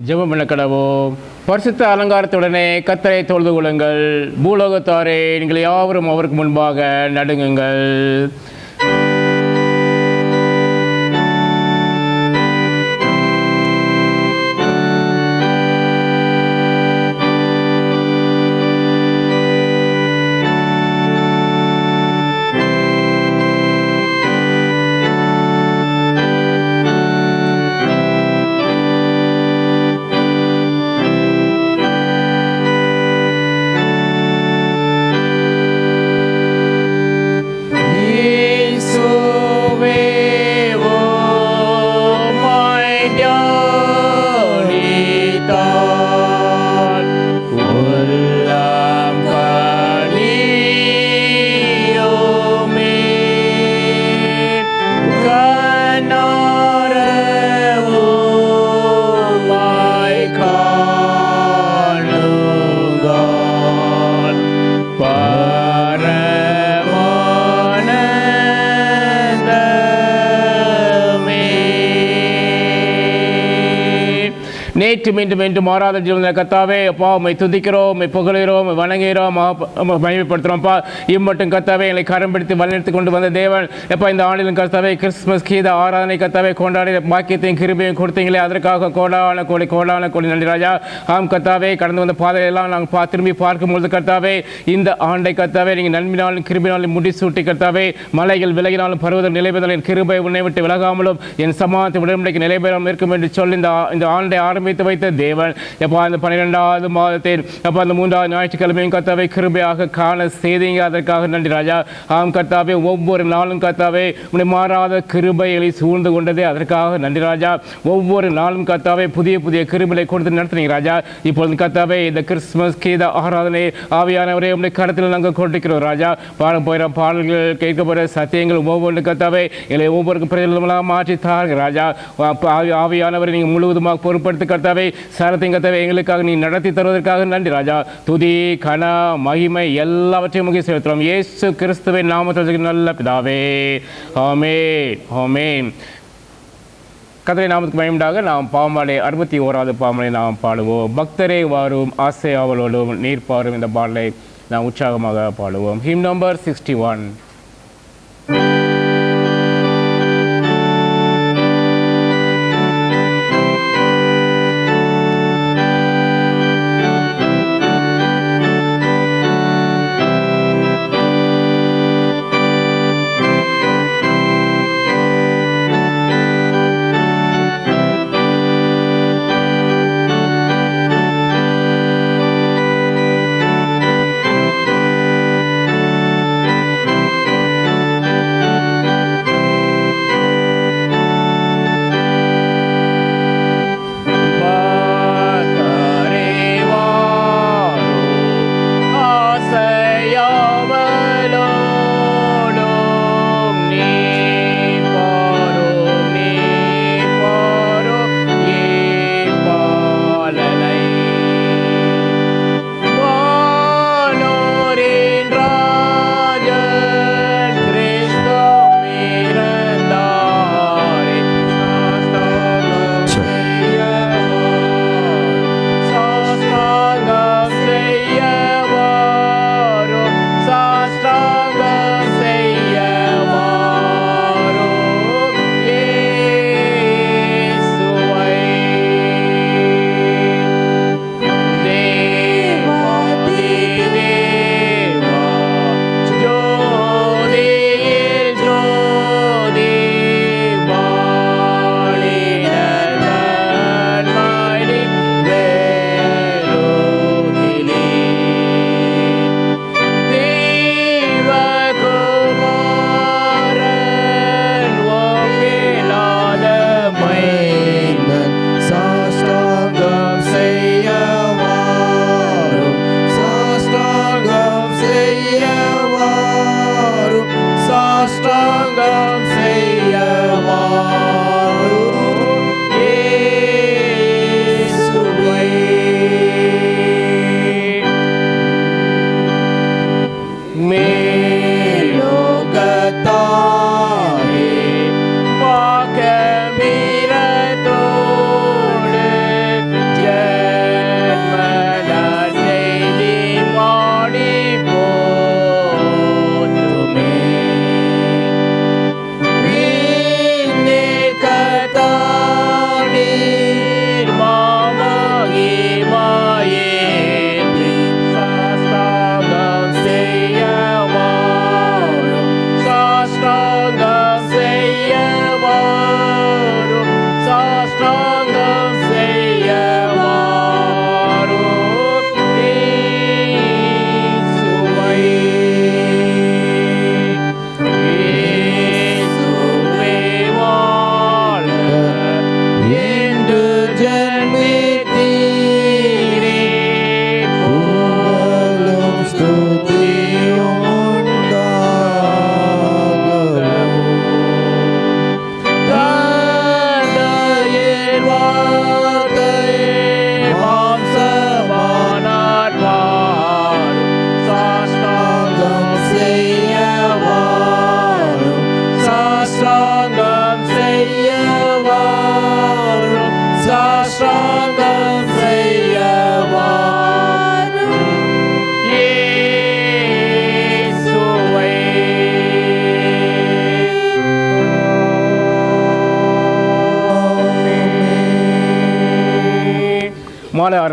ஜெபம் பண்ண கடவோம். பரிசுத்த அலங்காரத்துடனே கர்த்தரை தொழுது கொள்ளுங்கள். பூலோகத்தாரே, நீங்கள் யாவரும் அவருக்கு முன்பாக நடுங்குங்கள். நேற்று மீண்டும் என்று மாறாத ஜீவன கர்த்தாவே, அப்பா உம்மை துதிக்கிறோம், உம்மை புகழுகிறோம், வணங்குகிறோம், மகிமைப்படுத்துகிறோம்ப்பா. இம்மட்டும் கர்த்தாவே எங்களை கரம் பிடித்து வழிநடத்தி கொண்டு வந்த தேவன், எப்பா இந்த ஆண்டிலும் கர்த்தாவே கிறிஸ்துமஸ் கீத ஆராதனை கர்த்தாவே கொண்டாடி பாக்கியத்தையும் கிருபையும் கொடுத்தீங்களே, அதற்காக கோடான கோடி நன்றி ராஜா. ஆம் கர்த்தாவே, கடந்து வந்த பாதையெல்லாம் நாங்கள் திரும்பி பார்க்கும்பொழுது கர்த்தாவே, இந்த ஆண்டை கர்த்தாவே நீங்கள் நன்மையினாலும் கிருபையினாலும் முடிசூட்டி கர்த்தாவே, மலைகள் விலகினாலும் பருவதம் நிலைபெறுதல் கிருபை உன்னை விட்டு விலகாமலும் என் சமாதானத்தை உடன்படிக்கை நிலைபெறாமல் இருக்கும் என்று சொல்லி இந்த ஆண்டை ஆரம்பித்து வைத்த தேவன், எப்பா அந்த 12வது மாதத்தில் எப்பா அந்த 3வது ஞாயிற்றுக்கிழமையும் கர்த்தாவே கிருபையாக காண செய்தீங்க, அதற்காக நன்றி ராஜா. ஆம் கர்த்தாவே, ஒவ்வொரு நாளும் கர்த்தாவே உன்னை மாறாத கிருபைகளை சூழ்ந்து கொண்டதே, அதற்காக நன்றி ராஜா. ஒவ்வொரு நாளும் கர்த்தாவே புதிய கிருபைகளை கொடுத்து நடத்துனீங்க ராஜா. இப்பொழுது கர்த்தாவே இந்த கிறிஸ்துமஸ் கீத ஆராதனை ஆவியானவரே உடைய கருத்தில் நாங்கள் கொண்டிருக்கிறோம் ராஜா. பாட போகிற பாடல்கள், கேட்க போகிற சத்தியங்கள் ஒவ்வொன்று கர்த்தாவே எங்களை ஒவ்வொரு பிரயோஜனமாக மாற்றி தாருங்க ராஜா. ஆவியானவரை நீங்கள் முழுவதுமாக பொறுப்படுத்தி கர்த்தாவே சரத்தையும் கர்த்தாவே எங்களுக்காக நீ நடத்தி தருவதற்காக நன்றி ராஜா. துதி கன மகிமை எல்லாவற்றையும் முக்கிய செலுத்துகிறோம் இயேசு கிறிஸ்துவின் நாமத்தில் நல்ல பிதாவே, ஆமென் ஆமென். கர்த்தருடைய நாமத்துக்கு மகிமையாக நாம் பாமாலை 61வது பாமாலை நாம் பாடுவோம். பக்தரே வாரும் ஆசை ஆவலோடும் நீர் பாரும் இந்த பாடலை நாம் உற்சாகமாக பாடுவோம். Him number 61.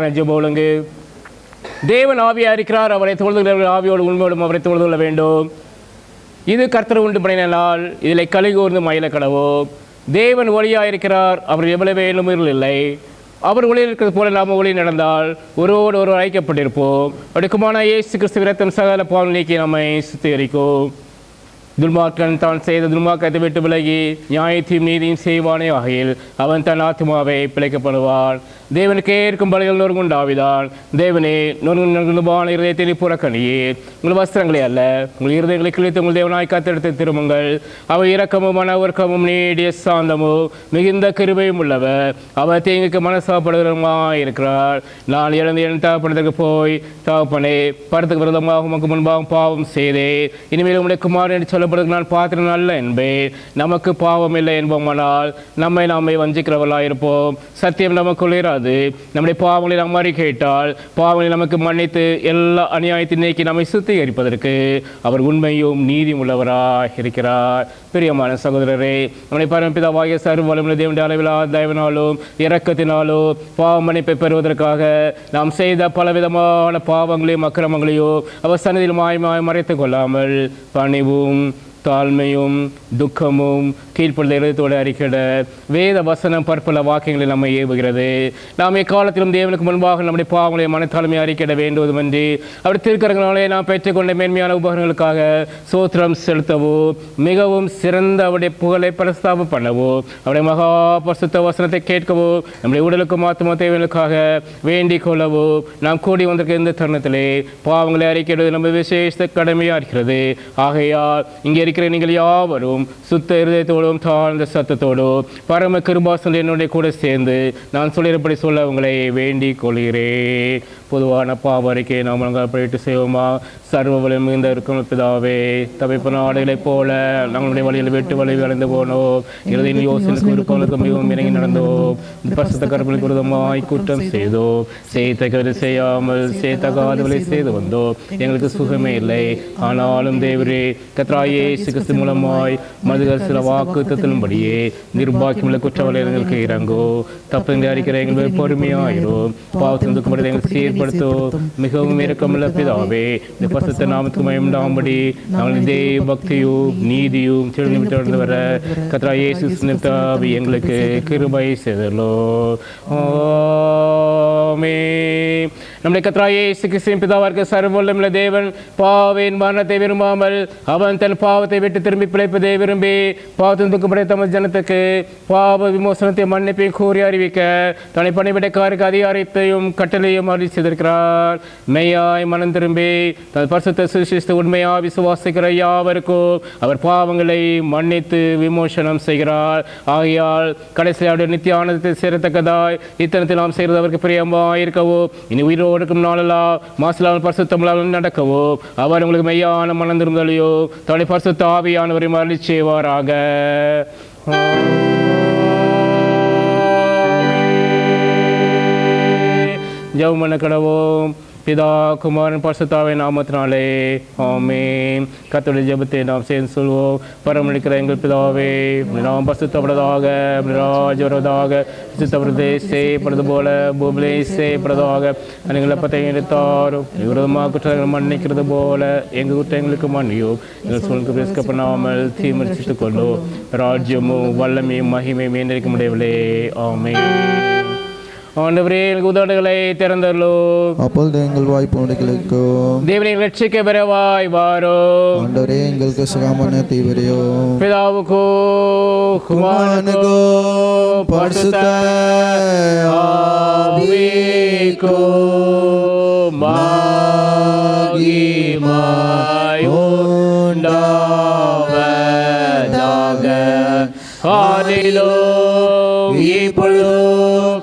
உங்களுக்கான ஜெப ஒழுங்கு. தேவன் ஆவியாக இருக்கிறார். அவரை தொழுதுகிறவர்கள் ஆவியோடு உண்மையோடும் அவரை தொழுது கொள்ள வேண்டும். இது கர்த்தர் உண்டு பண்ணின நாள், இதில் களி கூர்ந்து மயில கடவோம். தேவன் ஒளியாக இருக்கிறார். அவர் எவ்வளவு எழுமுறையில் இல்லை. அவர் ஒளியில் இருக்கிறது போல நாம் ஒளி நடந்தால் ஒருவோடு ஒருவர் ஐக்கியப்பட்டிருப்போம். அடுக்குமான இயேசு கிறிஸ்து இரத்தம் சகல பாவம் நீக்கி நம்மை சுத்திகரிக்கும். துன்மார்க்கன் தான் செய்த துன்மார்க்கத்தை விட்டு விலகி நியாயத்தையும் நீதியும் செய்வானே வகையில் அவன் தன் ஆத்மாவை பிழைக்கப்படுவான். தேவனுக்கு ஏற்கும் பலிகள் நொறுங்குண்டாவிதான். தேவனே நொறுங்குபான இருதயத்தை புறக்கணியே. உங்கள் வஸ்திரங்களே அல்ல, உங்கள் இருதயங்களை கிழித்து உங்கள் தேவனாய் காத்தெடுத்து திரும்புங்கள். அவர் இரக்கமும் மனவர்க்கமும் நீடிய சாந்தமும் மிகுந்த கிருபையும் உள்ளவர். அவர் தீங்குக்கு மனசாப்படுகிறவமாக இருக்கிறார். நான் இழந்து என் தகப்பனத்துக்கு போய், தகப்பனே பரத்துக்கு விரதமாக உமக்கு முன்பாக பாவம் செய்தேன். இனிமேல் உங்களுடைய குமாரன் என்று சொல்லப்படுவது நான் பாத்திரம் அல்ல என்பேன். நமக்கு பாவம் இல்லை என்போமானால் நம்மை நாமே வஞ்சிக்கிறவர்களாக இருப்போம். சத்தியம் நமக்குள் இராது. நம்முடைய பாவங்களை நாம் அறிக்கையிட்டால் பாவங்களை நமக்கு மன்னித்து எல்லா அநியாயத்தை நீக்கி நம்மை சுத்திகரிப்பதற்கு அவர் உண்மையும் நீதியும் உள்ளவராக இருக்கிறார். பிரியமான சகோதரரே, நம்முடைய பரமபிதாவாகிய சர்வ வல்லமையுள்ள தேவனுடைய அளவிலா தயவினாலும் இரக்கத்தினாலும் பாவ மன்னிப்பை பெறுவதற்காக நாம் செய்த பலவிதமான பாவங்களையும் அக்கிரமங்களையும் அவர் சன்னதியில் மாயமாய் மறைத்துக் கொள்ளாமல் பணிவும் தாழ்மையும் துக்கமும் கீழ்ப்படுத்த இருதயத்தோடு அறிக்கையிட வேத வசனம் பற்பல வாக்கியங்களில் நம்மை ஏவுகிறது. நாம் எக்காலத்திலும் தேவனுக்கு முன்பாக நம்முடைய பாவங்களை மனத்தாழ்மையை அறிக்கையிட வேண்டுவதுமன்றி அவர் திருக்கரங்களாலே நாம் பெற்றுக்கொண்ட மேன்மையான உபகரணங்களுக்காக சோத்திரம் செலுத்தவோ, மிகவும் சிறந்த அவருடைய புகழை பிரஸ்தாபம் பண்ணவோ, அவருடைய மகா பரிசுத்த வசனத்தை கேட்கவோ, நம்முடைய உடலுக்கும் ஆத்மா தேவைகளுக்காக வேண்டிக் கொள்ளவோ நாம் கூடி வந்திருக்க இந்த தருணத்திலே பாவங்களை அறிக்கையிடுவது நம்ம விசேஷ கடமையாக இருக்கிறது. ஆகையால் இங்கே இருக்கிற நீங்கள் யாவரும் சுத்த இருதயத்தோடும் தாழ்ந்த சத்தத்தோடும் பரம கிருபாசன் என்னுடைய கூட சேர்ந்து நான் சொல்லியிருப்படி சொல்ல உங்களை வேண்டிக் கொள்கிறேன். பொதுவான பாவ அறிக்கையை நாம் படிட்டு செய்வோமா? சர்வ வலிமை மிகுந்த இருக்கும் பிதாவே, தவிப்பான ஆடைகளைப் போல நம்மளுடைய வழியில் வெட்டு வலிவு அடைந்து போனோம். இறுதியில் யோசனைக்கு விருப்பங்களுக்கு மிகவும் இறங்கி நடந்தோம். பரிசுத்த கற்பனைக்கு விரோதமாய் குற்றம் செய்தோம். செய்தகதை செய்யாமல் செய்தகாதவளை செய்து வந்தோம். எங்களுக்கு சுகமே இல்லை. ஆனாலும் தேவரே கர்த்தராகிய இயேசு கிறிஸ்து மூலமாய் மதுகள் சில வாக்குத்தத்தின்படியே நிர்பாக்கியமுள்ள குற்றவாளிகள் எங்களுக்கு இறங்கோ. தப்பு அறிக்கிற எங்களுக்கு பொறுமையாயிரும். பாவத்தின் துக்கப்படி எங்களுக்கு சீர்படுத்தோ. மிகவும் இரக்கமுள்ள பிதாவே, இந்த பரிசுத்த நாமத்துக்கு மகிமையுண்டாகும்படி நாங்கள் இதே பக்தியும் நீதியும் திரும்பி தொடர்ந்து வர கர்த்தராகிய இயேசு கிறிஸ்து எங்களுக்கு கிருபை செய்தலோ. ஆமென். நம்முடைய கர்த்தராகிய இயேசு கிறிஸ்துவின் பிதாவாகிய சர்வ வல்லமையுள்ள தேவன் பாவின் மரணத்தை விரும்பாமல் அவன் தன் பாவத்தை விட்டு திரும்பி பிழைப்பதை விரும்பி பாவத்தின் துக்கப்படைய தமது ஜனத்துக்கு பாவ விமோசனத்தை மன்னிப்பையும் கூறி அறிவிக்க தன்னை பணிவிடைக்காருக்கு அதிகாரத்தையும் கட்டளையும் அறிவித்திருக்கிறார். மெய்யாய் மனம் திரும்பி தன் பரிசுத்த சுவிசேஷத்தை உண்மையாக விசுவாசிக்கிற யாவருக்கும் அவர் பாவங்களை மன்னித்து விமோசனம் செய்கிறார். ஆகையால் கடைசியாக நித்திய ஆனந்தத்தை சேரத்தக்கதாய் இத்தனத்தில் நாம் செய்கிறது அவருக்கு பிரியமாக இருக்கவோ, இனி உயிரோடு இருக்கும் நாளெல்லாம் மாசிலாமல் பரிசுத்தமில்லாமல் நடக்கவோ அவர் உங்களுக்கு மெய்யான மனம் திரும்பலையோ தன்னுடைய பரிசுத்த ஆவியானவரை மரணி செய்வாராக. ஜெபம் பண்ண கடவோம். பிதா குமாரன் பரிசுத்தாவின் நாமத்தினாலே ஆமென். கர்த்தருடைய ஜெபத்தை நாம் சேர்ந்து சொல்வோம். பரமளிக்கிற எங்கள் பிதாவே, நாம் பரிசுத்தப்படுவதாக, ராஜ் வருவதாக, பரிசுத்தப்படுவதை செய்யப்படுவது போல பூமியிலே செய்யப்படுவதாக. எங்கள் அப்பத்தை எடுத்தாரும் விரோதமாக குற்றங்கள் மன்னிக்கிறது போல எங்கள் குற்றங்களுக்கு மன்னியும். எங்கள் சூழ்நிலை ரிஸ்கப்படாமல் தீமரித்துக் கொள்ளும். ராஜ்யமும் வல்லமையும் மகிமையும் என்றைக்கு முடியவில்லை. ஆமென். ஆண்டவரே, எங்கள் உதடுகளை திறந்தருளோ. அப்பொழுது எங்கள் வாய்ப்பு கிடைக்கும். தேவனை ரட்சிக்க பெறவாய் வாரோ. ஆண்டவரே, எங்களுக்கு சுகமான தீவிரையோ. பிதாவுக்கோ குமாரனுக்கோ பரிசுத்த ஆவிக்கோ மகிமை உண்டாவதாக. ஆதியிலும் இப்பொழுதும்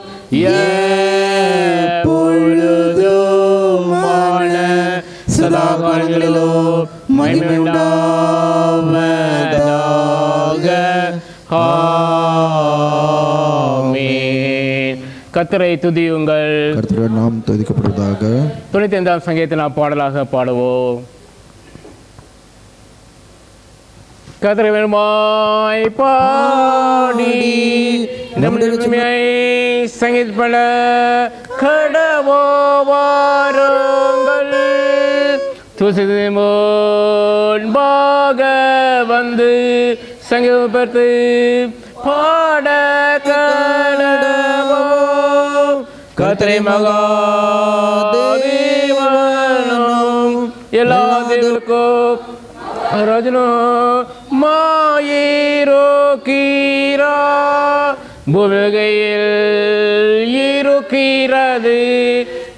எப்பொழுதுமான சதா காலங்களிலும் மகிமை உண்டாவதாக. ஆமென். கர்த்தரை துதியுங்கள். கர்த்தர் நாம் துதிக்கப்படுவதாக. 95ஆம் சங்கீதத்தை நாம் பாடலாக பாடுவோம். கதிரவனுமாய் பாடி நம்முடைய சங்கீதப்பட கடவோ வாருங்கள் துசிது முன்பாக வந்து சங்கீதப்பட்டு பாட கடவோ கத்திரை மகா தேவனும் எல்லா தேவருக்கும் ராஜனோ மாயிரோ கீரா பூமிகையில் இருக்கிறது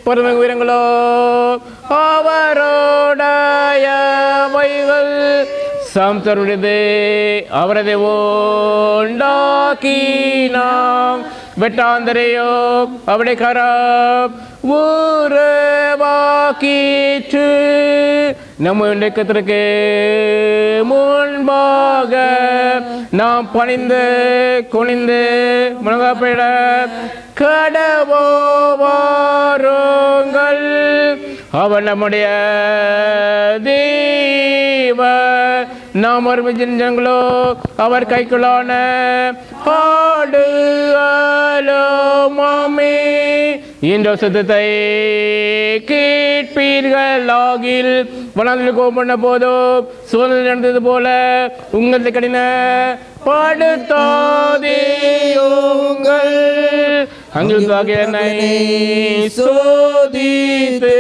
பரம உயரங்களோ அவரோடைய வைகள் சம்தருடையது அவரது உண்டாக்கி நாம் வெட்டாந்தரையோ அவருடைய கரம் ஊரவாக்கிற்று நம்ம இண்டக்கத்திற்கு முன்பாக நாம் பணிந்து குனிந்து முழங்கப்பட கடவோ வாருங்கள் அவன் நம்முடைய தேவ நாம் ஒரு ஜனங்களோ அவர் கைக்குள்ளான பாடு அலோமாமே இந்த சுத்தத்தை கேட்பீர்களாகில் வனாந்தில் கோபண்ண போதோ சோதனை நடந்தது போல உங்களது கடின படுத்தாதேயுங்கள் அங்குக்காக என்னை சோதித்து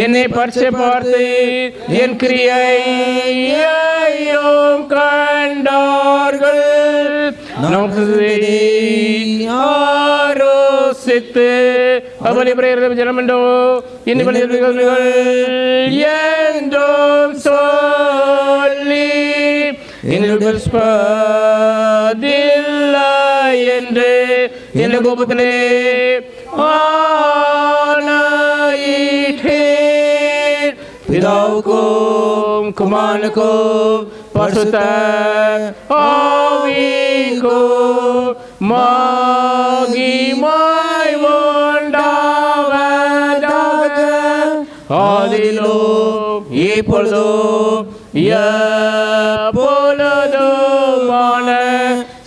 என்னை பரிசை பார்த்து என் கிரியையையும் கண்டார்கள் ஆரோசித்து அவளை ஜனமென்றோ இன்னும் என்றும் சொல்லி என்று என்ற கோபத்திலே பிதாவுக்கும் குமாரனுக்கும் பரிசுத்த ஆவிக்கும் மகிமை உண்டாவதாக ஆதியிலும் இப்பொழுதும் எப்பொழுதுமான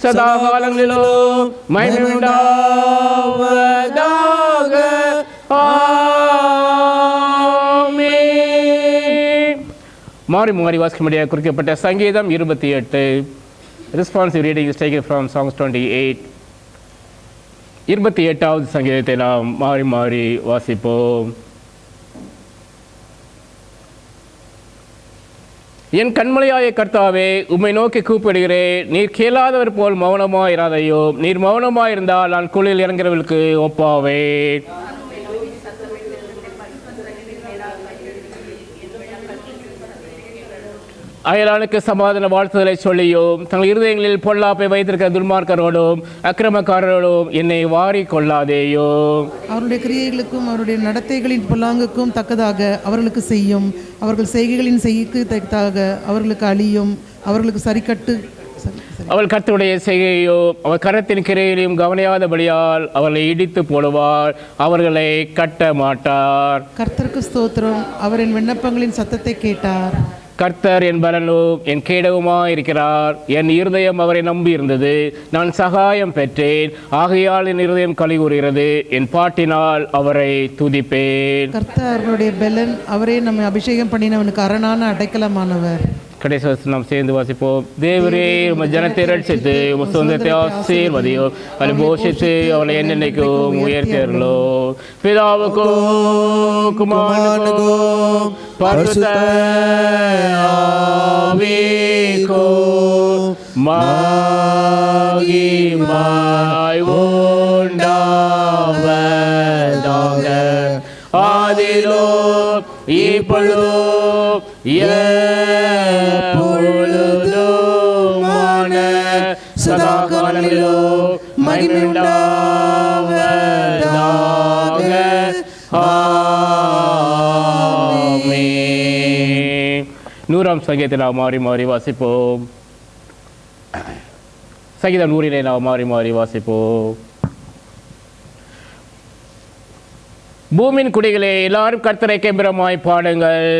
சதா காலங்களிலும் மகிமை உண்டாவதாக. மாறி மாறி வாசிக்கும்படியாக குறிக்கப்பட்ட சங்கீதம் 28. Responsive reading is taken from songs 28. 28வது சங்கீதத்தை நாம் மாறி மாறி வாசிப்போம். என் கண்மலையாய கர்த்தாவே, உம்மை நோக்கி கூப்பிடுகிறேன். நீர் கேளாதவர் போல் மௌனமாயிராதையோ. நீர் மௌனமாயிருந்தால் நான் குளிரில் இறங்குறவர்களுக்கு ஒப்பாவேன். அயலானுக்கு சமாதான வாழ்த்துதலை சொல்லியும் தங்கள் இருதயங்களில் பொல்லாப்பை வைத்திருக்கிற துன்மார்க்கரோடும் அக்கிரமக்காரரோடும் என்னை வாரி கொள்ளாதேயோ. அவருடைய கிரியைகளுக்கும் அவருடைய நடத்தைகளின் பொல்லாங்குக்கும் தக்கதாக அவர்களுக்கு செய்யும். அவர்கள் செய்கைகளின் செய்கைக்கு தக்கதாக அவர்களுக்கு அழியும். அவர்களுக்கு சரிக்கட்டு. அவள் கர்த்தருடைய செய்கையோ அவள் கரத்தின் கிரையிலையும் கவனியாதபடியால் அவர்களை இடித்து போடுவார். அவர்களை கட்ட மாட்டார். கர்த்தருக்கு ஸ்தோத்திரம். அவரின் விண்ணப்பங்களின் சத்தத்தை கேட்டார். கர்த்தர் என் பலனும் என் கேடவுமாய் இருக்கிறார். என் இருதயம் அவரை நம்பி இருந்தது. நான் சகாயம் பெற்றேன். ஆகையால் என் இருதயம் களி கூறுகிறது. என் பாட்டினால் அவரை துதிப்பேன். கர்த்தருடைய பலன். அவரே நம்மை அபிஷேகம் பண்ணினவனுக்கு அரணான அடைக்கலமானவர். கடைசி நாம் சேர்ந்து வாசிப்போம். தேவரே உம ஜனத்தை ரட்சித்து உம சொந்தத்தை ஆசீர்வதியோ. அவளை போஷித்து அவளை என்னென்னைக்கும் உயர்த்தீர்களோ. பிதாவுக்கும் குமாரனுக்கும் பரிசுத்த ஆவிக்கும் மகிமை உண்டாவதாக. ஆதியிலும் இப்பொழுதும் எப்பொழுதுமான சதா காலங்களிலும் மகிமை உண்டாவதாக. ஆமென். 100ஆம் சங்கீதத்தில் நாம் மாறி மாறி வாசிப்போம். சங்கீதம் 100 நாம் மாறி மாறி வாசிப்போம். பூமியின் குடிகளே, எல்லாரும் கர்த்தரை கெம்பீரமாய் பாடுங்கள்.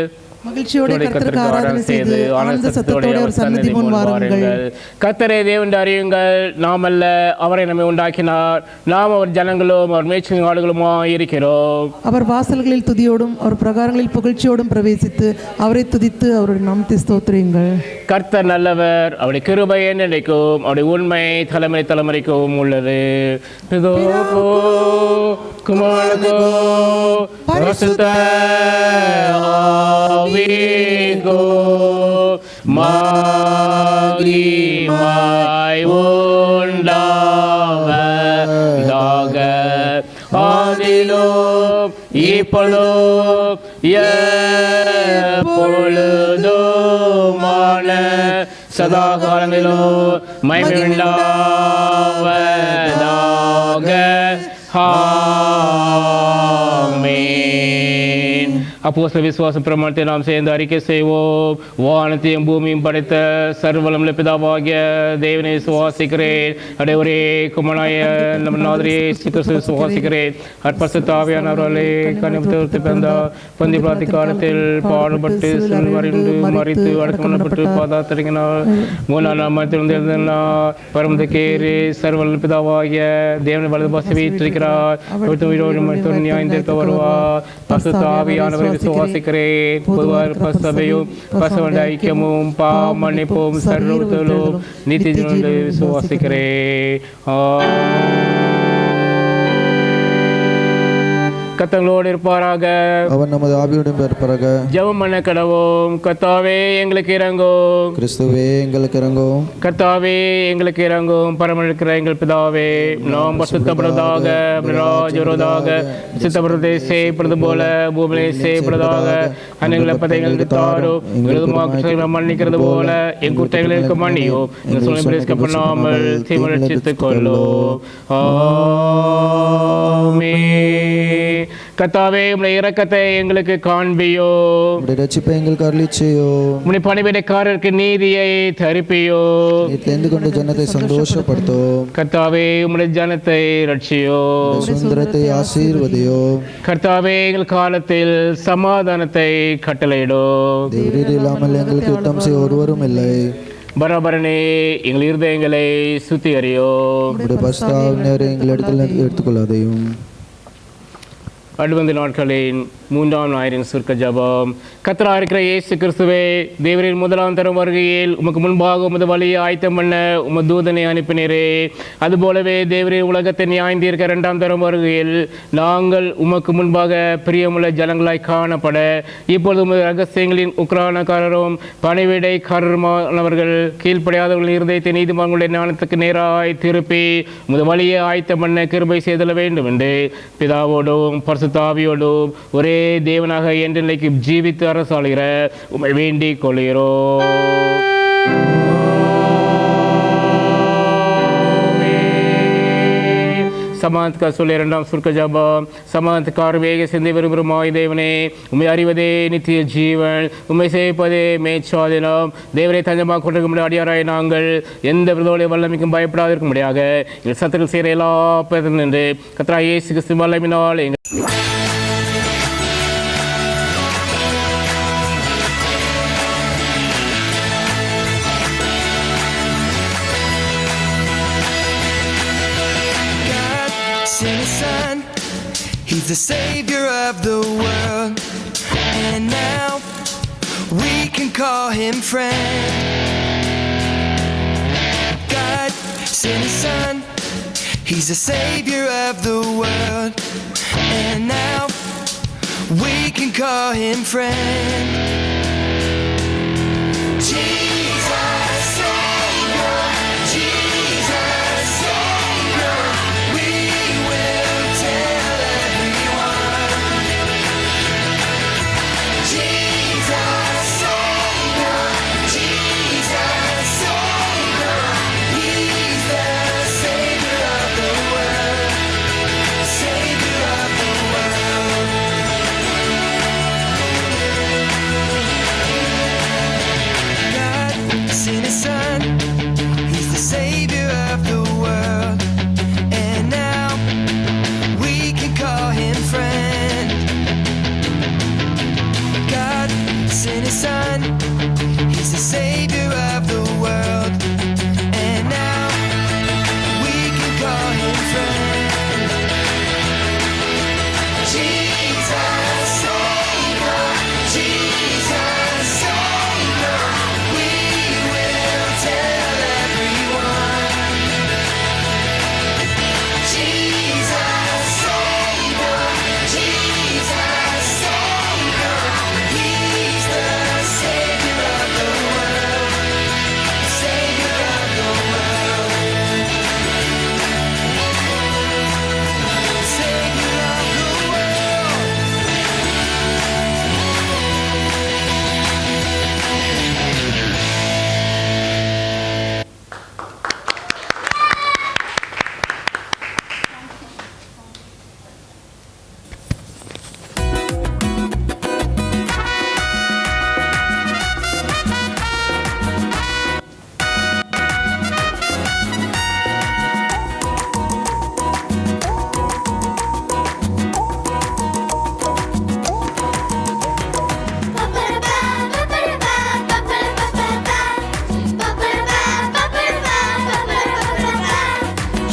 மகிழ்ச்சியோட கர்த்தருக்கு ஆராதனை செய்து ஆனந்த சத்தத்தோட ஒரு சன்னதி முன் வாருங்கள். கர்த்தரை தேவன் அறியுங்கள், நாம் அல்ல அவரை நம்மை உண்டாக்கினார், நாம் அவர் ஜனங்களும் அவர் மேய்ச்சல் ஆடுகளுமா இருக்கிறோம். அவர் வாசல்களில் துதியோடும் அவர் பிரகாரங்களில் புகழ்ச்சியோடும் பிரவேசித்து அவரை துதித்து அவருடைய நாமத்தை ஸ்தோத்திரியுங்கள். கர்த்தர் நல்லவர், அவருடைய கிருபை நினைக்கும், அவருடைய உண்மை தலைமுறை தலைமுறைக்கும் உள்ளது. பிதாவுக்கோ, குமாரனுக்கோ, பரிசுத்த ஆவிக்கோ மகிமை உண்டாவதாக. ஆதியிலும் இப்பொழுதும் எப்பொழுதுமான சதா காலங்களிலும் மகிமை உண்டாவதாக. ஆமென். அப்போஸ்தல விசுவாச பிரமாணத்தை நாம் சேர்ந்து அறிக்கை செய்வோம். வானத்தையும் பூமியும் படைத்த சர்வவல்லமையுள்ள பிதாவாகிய தேவனை விசுவாசிக்கிறேன். அவருடைய ஒரே குமாரனாய நம் நாதரே இயேசு கிறிஸ்துவை விசுவாசிக்கிறேன். பரிசுத்த ஆவியானவராலே கன்னியாகுமரியில் பிறந்தார். பொந்திய பிலாத்தின் காலத்தில் பாடுபட்டு சிலுவையில் மரித்து அடக்கம் பண்ணப்பட்டு பாதாளத்திலிறங்கினார். மூன்றாம் நாள் மரித்தெழுந்து எழுந்தார். பரமதேறி சர்வவல்லமையுள்ள பிதாவாகிய தேவனை வலது பாசை வீற்றிருக்கிறார். உயிரோடு மரித்தோர் நியாயம் தீர்க்க வருவார். பரிசுத்த ஆவியானவரை விசுவாசிக்கிறேன். பொதுவாக பசபையும் பசவண்ட ஐக்கியமும் மன்னிப்பும் சர்வத்தலும் நித்திய ஜீவனை விசுவாசிக்கிறேன். கர்த்தரோடு இருப்பாராக, அவர் நமது ஆவியுடன் இருப்பாராக. ஜெபம் பண்ண கடவோம். கர்த்தாவே எங்களுக்கு இறங்கும், கிறிஸ்துவே எங்களுக்கு இறங்கும். கர்த்தாவே எங்களுக்கு இறங்கும். பரம இருக்கிற எங்கள் பிதாவே, நாம் பரிசுத்தப்படுவதாக, வருவதாக, சித்தப்படுவதை செய்யப்படுவது போல பூமியை செய்யப்படுவதாக. அன்னைகளை பதைகளுக்கு தாரும், விருதுமாக மன்னிக்கிறது போல என் குற்றைகளுக்கு மன்னியும். இந்த சூழ்நிலை பண்ணாமல் தீவிரச்சித்துக் கொள்ளும். ஆமென். கர்த்தாவே உம்முடைய இரக்கத்தை எங்களுக்கு காண்பியோ, உம்முடைய ரட்சிப்பை எங்களுக்கு அருளிச்செய்யோ, உம்முடைய பணிவிடைக்காரருக்கு நீதியை தரிப்பியோ, நீர் தெரிந்து கொண்ட ஜனத்தை சந்தோஷப்படுத்தோ. கர்த்தாவே உம்முடைய ஜனத்தை ரட்சியோ, சுதந்திரத்தை ஆசீர்வதியோ. கர்த்தாவே எங்கள் காலத்தில் சமாதானத்தை கட்டளையிடோ. தேவரீர் இல்லாமல் எங்களுக்கு யுத்தம் செய்ய ஒருவரும் இல்லை. பராபரனே எங்கள் இருதயங்களை சுத்திகரியோ. உம்முடைய பரிசுத்தாவியானவரை எங்களிடத்தில் எடுத்துக்கொள்ளாதையும். அடுவந்த நாட்களின் 3ஆம் ஞாயிறின் சுருக்க ஜெபம். கர்த்தராக இருக்கிற இயேசு கிறிஸ்துவே, தேவரின் முதலாம் தரம் வருகையில் உமக்கு முன்பாக உமது வழியை ஆயத்தம் பண்ண உமது தூதனை அனுப்பினரே. அதுபோலவே தேவரின் உலகத்தை நியாயந்தீர்க்க 2ஆம் தரம் வருகையில் நாங்கள் உமக்கு முன்பாக பிரியமுள்ள ஜனங்களாய் காணப்பட இப்பொழுது உமது ரகசியங்களின் உக்ரானக்காரரும் பணிவிடைக்காரருமானவர்கள் கீழ்ப்படையாதவர்களின் இருதயத்தை நீதிமன்றங்களுடைய ஞானத்துக்கு நேராய் திருப்பி உமது வழியை ஆயத்தம் பண்ண கிருபை செய்தல வேண்டும் என்று பிதாவோடும் பரிசுத்தாவியோடும் ஒரே தேவனாக என்றென்றைக்கு ஜீவித்து அரசாளுகிற உம்மை வேண்டிக் கொள்கிறோம். சமாந்தக்கார் சொல்லி 2ஆம் சுருக்க ஜெபம். சமாந்தக்கார் வேக சிந்தை விரும்புமாய் தேவனே, உம்மை அறிவதே நித்திய ஜீவன், உம்மை சேவிப்பதே மேற்சாதனம். தேவரை தஞ்சமாக கொண்டிருக்க முடிய அடியாராய் நாங்கள் எந்த விருதோடைய வல்லமைக்கும் பயப்படாதிருக்க முடியாக எங்கள் சத்துக்கள் செய்கிற எல்லா பேரும் நின்று கர்த்தராகிய இயேசு கிறிஸ்து வல்லமையினால் எங்கள் sent his son, he's the savior of the world, and now we can call him friend. God sent his son, he's the savior of the world, and now we can call him friend. Jesus Savior, Jesus Savior, we will tell everyone. Jesus Savior, Jesus Savior, he's the Savior of the world, Savior of the world. God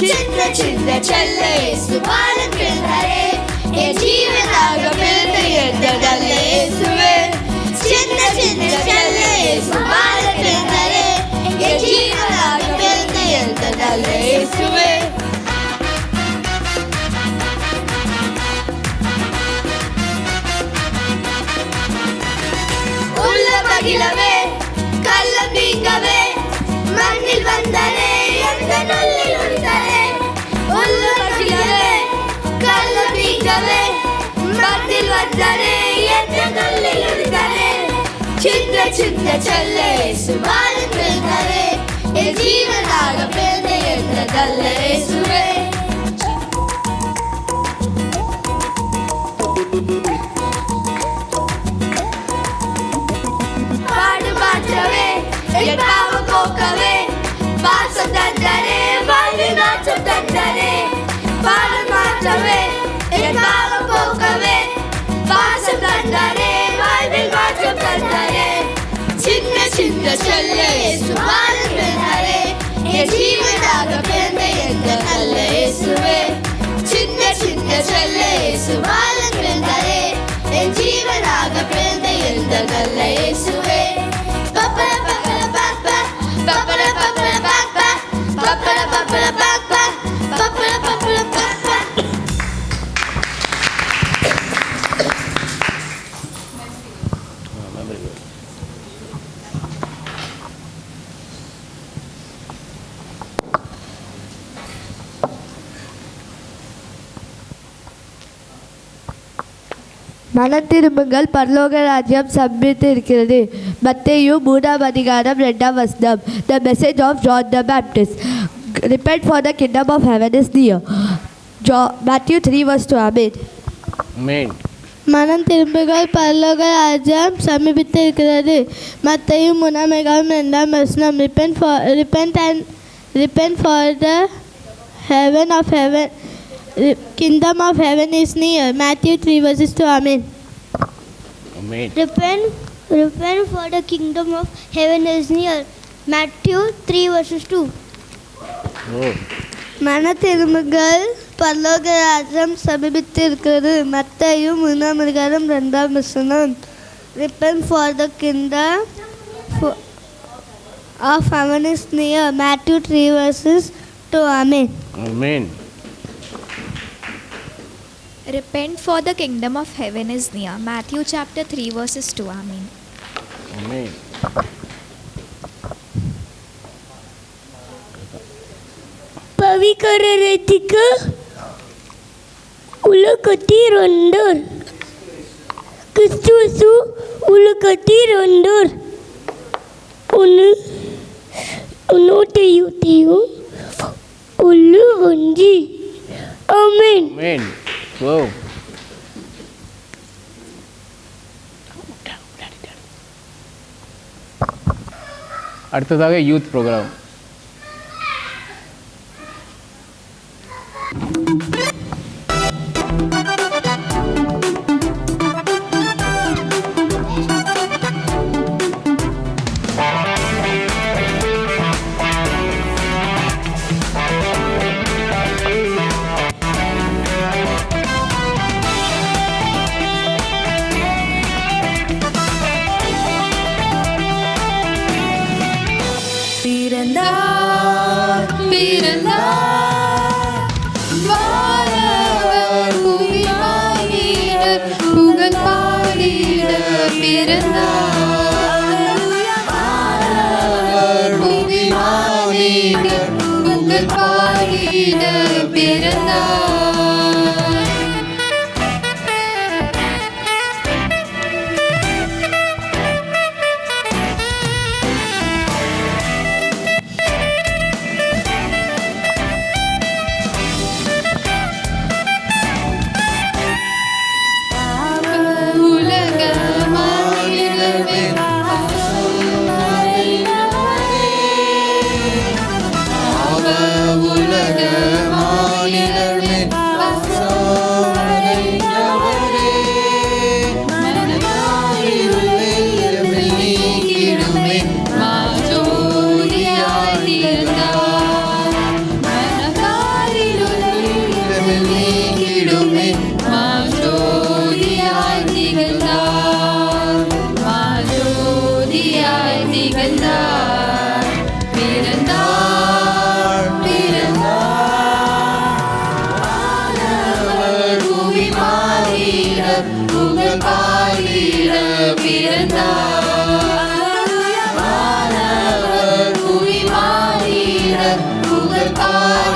சின்ன சின்ன செல்ல இயேசுவால் பிறந்தாரே என் ஜீவனாக பிறந்த எந்த நல்ல இயேசுவே சின்ன சின்ன செல்ல இயேசுவால் பிறந்தாரே என் ஜீவனாக பிறந்த எந்த நல்ல இயேசுவே உள்ள மகிழவே கள்ளம் நீங்கவே மண்ணில் வந்தாரே எந்த நல்லில் உண்டாரே உள்ள மகிழவே கள்ளம் நீங்கவே மண்ணில் வந்தாரே எந்த நல்லில் உண்டாரே சின்ன சின்ன செல்ல இயேசுவால் பிறந்தாரே என் ஜீவனாக பிறந்த எந்த நல்ல இயேசுவே பாடு மாற்றவே என் பாவம் போக்கவே பாசம் தந்தாரே வாழ்வில் மாற்றம் தந்தாரே பாடு மாற்றவே என் பாவம் போக்கவே பாசம் தந்தாரே வாழ்வில் மாற்றம் தந்தாரே சின்ன சின்ன செல்ல இயேசுவால் பிறந்தாரே என் ஜீவனாக பிறந்த எந்த நல்ல இயேசுவே சின்ன சின்ன செல்ல இயேசுவால் பிறந்தாரே என் ஜீவனாக பிறந்த எந்த நல்ல இயேசுவே பப்பர பப்பர பப்ப பப்பர பப்பர பப்ப பப்பர பப்பர பப்ப பப்பர பப்பர பப்ப மனத்திரும்புங்கள் பரலோக ராஜ்யம் சமீபித்து இருக்கிறது. மத்தேயு 3:2. The message of John the Baptist. Repent for the kingdom of heaven is near. Matthew 3:2. Amen. Amen. மனம் திரும்புகள் பரலோக ராஜ்யம் சமீபித்து இருக்கிறது. மத்தேயு 3:2. Repent for the heaven of heaven. Kingdom of heaven is near. Matthew 3:2. Amen. Amen. Repent for the kingdom of heaven is near. Matthew 3:2. Oh. மனத்திரும்புகள் பரலோக ராஜ்யம் சமீபித்து இருக்கிறது. மத்தேயு 3:2. Repent for the kingdom of heaven is near. Matthew 3:2. Amen. Amen. Repent for the kingdom of heaven is near. Matthew chapter 3:2. Amen. Amen. పవికరతిక ఉలకటి రెండర్ క్రిస్తుసు ఉలకటి రెండర్ ఉన్నోటయుతయు ఉల్లు వంజి. Amen. Amen. Go. அடுத்ததாக யூத் ப்ரோக்ராம்.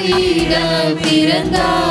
பாடிட பிறந்தார்.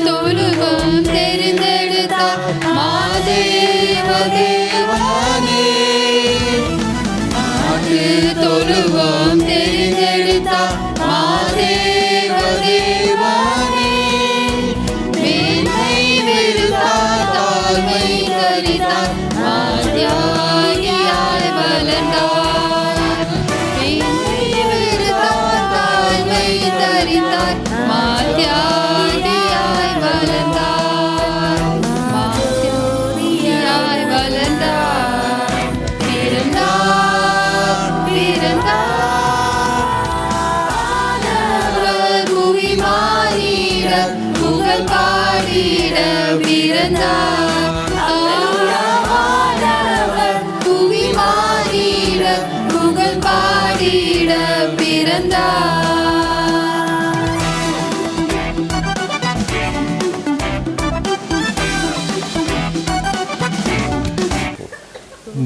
தொழுவம் தெரிந்தெடுத்தார் மாதேவ தேவானே. தொழுவம் தெரிந்தெடுத்தார் மாதேவ தேவானே. மேன்மை வெறுத்தார் தாழ்மை தரித்தார் மாத்தியாகியாய் வளர்ந்தார். மேன்மை வெறுத்தார் தாழ்மை தரித்தார் மாத்தியாகியாய் வளர்ந்தார். மாத்தியாகியாய் வளர்ந்தார். பிறந்தார் பிறந்தார். ஆனவர் புவி மாறிட புகழ் பாடிட பிறந்தார். ஆனவர் புவி மாறிட புகழ் பாடிட பிறந்தார்.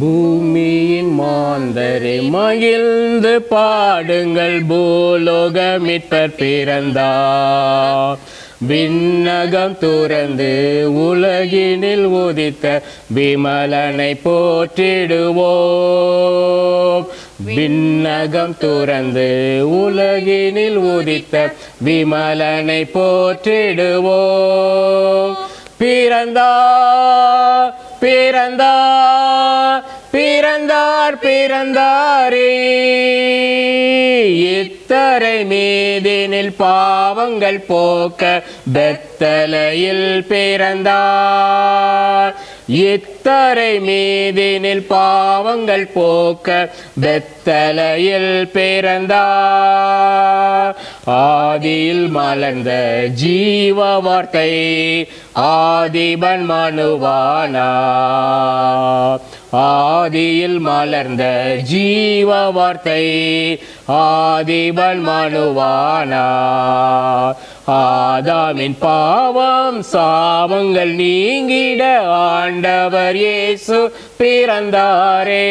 பூமியின் மாந்தரை மகிழ்ந்து பாடுங்கள், பூலோக மீட்பர் பிறந்தார். விண்ணகம் துறந்து உலகினில் உதித்த விமலனை போற்றிடுவோம். விண்ணகம் துறந்து உலகினில் உதித்த விமலனை போற்றிடுவோம். பிறந்தார் பிறந்தார் பிறந்தார் பிறந்தாரே. இத்தரை மீதினில் பாவங்கள் போக்க பெத்தலையில் பிறந்தார். இத்தரை மீதினில் பாவங்கள் போக்க பெத்தலையில் பிறந்தார். ஆதியில் மலர்ந்த ஜீவ வார்த்தை ஆதிபன் மனுவானார். ஆதியில் மலர்ந்த ஜீவ வார்த்தை ஆதிபன் மனுவானார். ஆதாமின் பாவம் சாபங்கள் நீங்கிட ஆண்டவர் இயேசு பிறந்தாரே.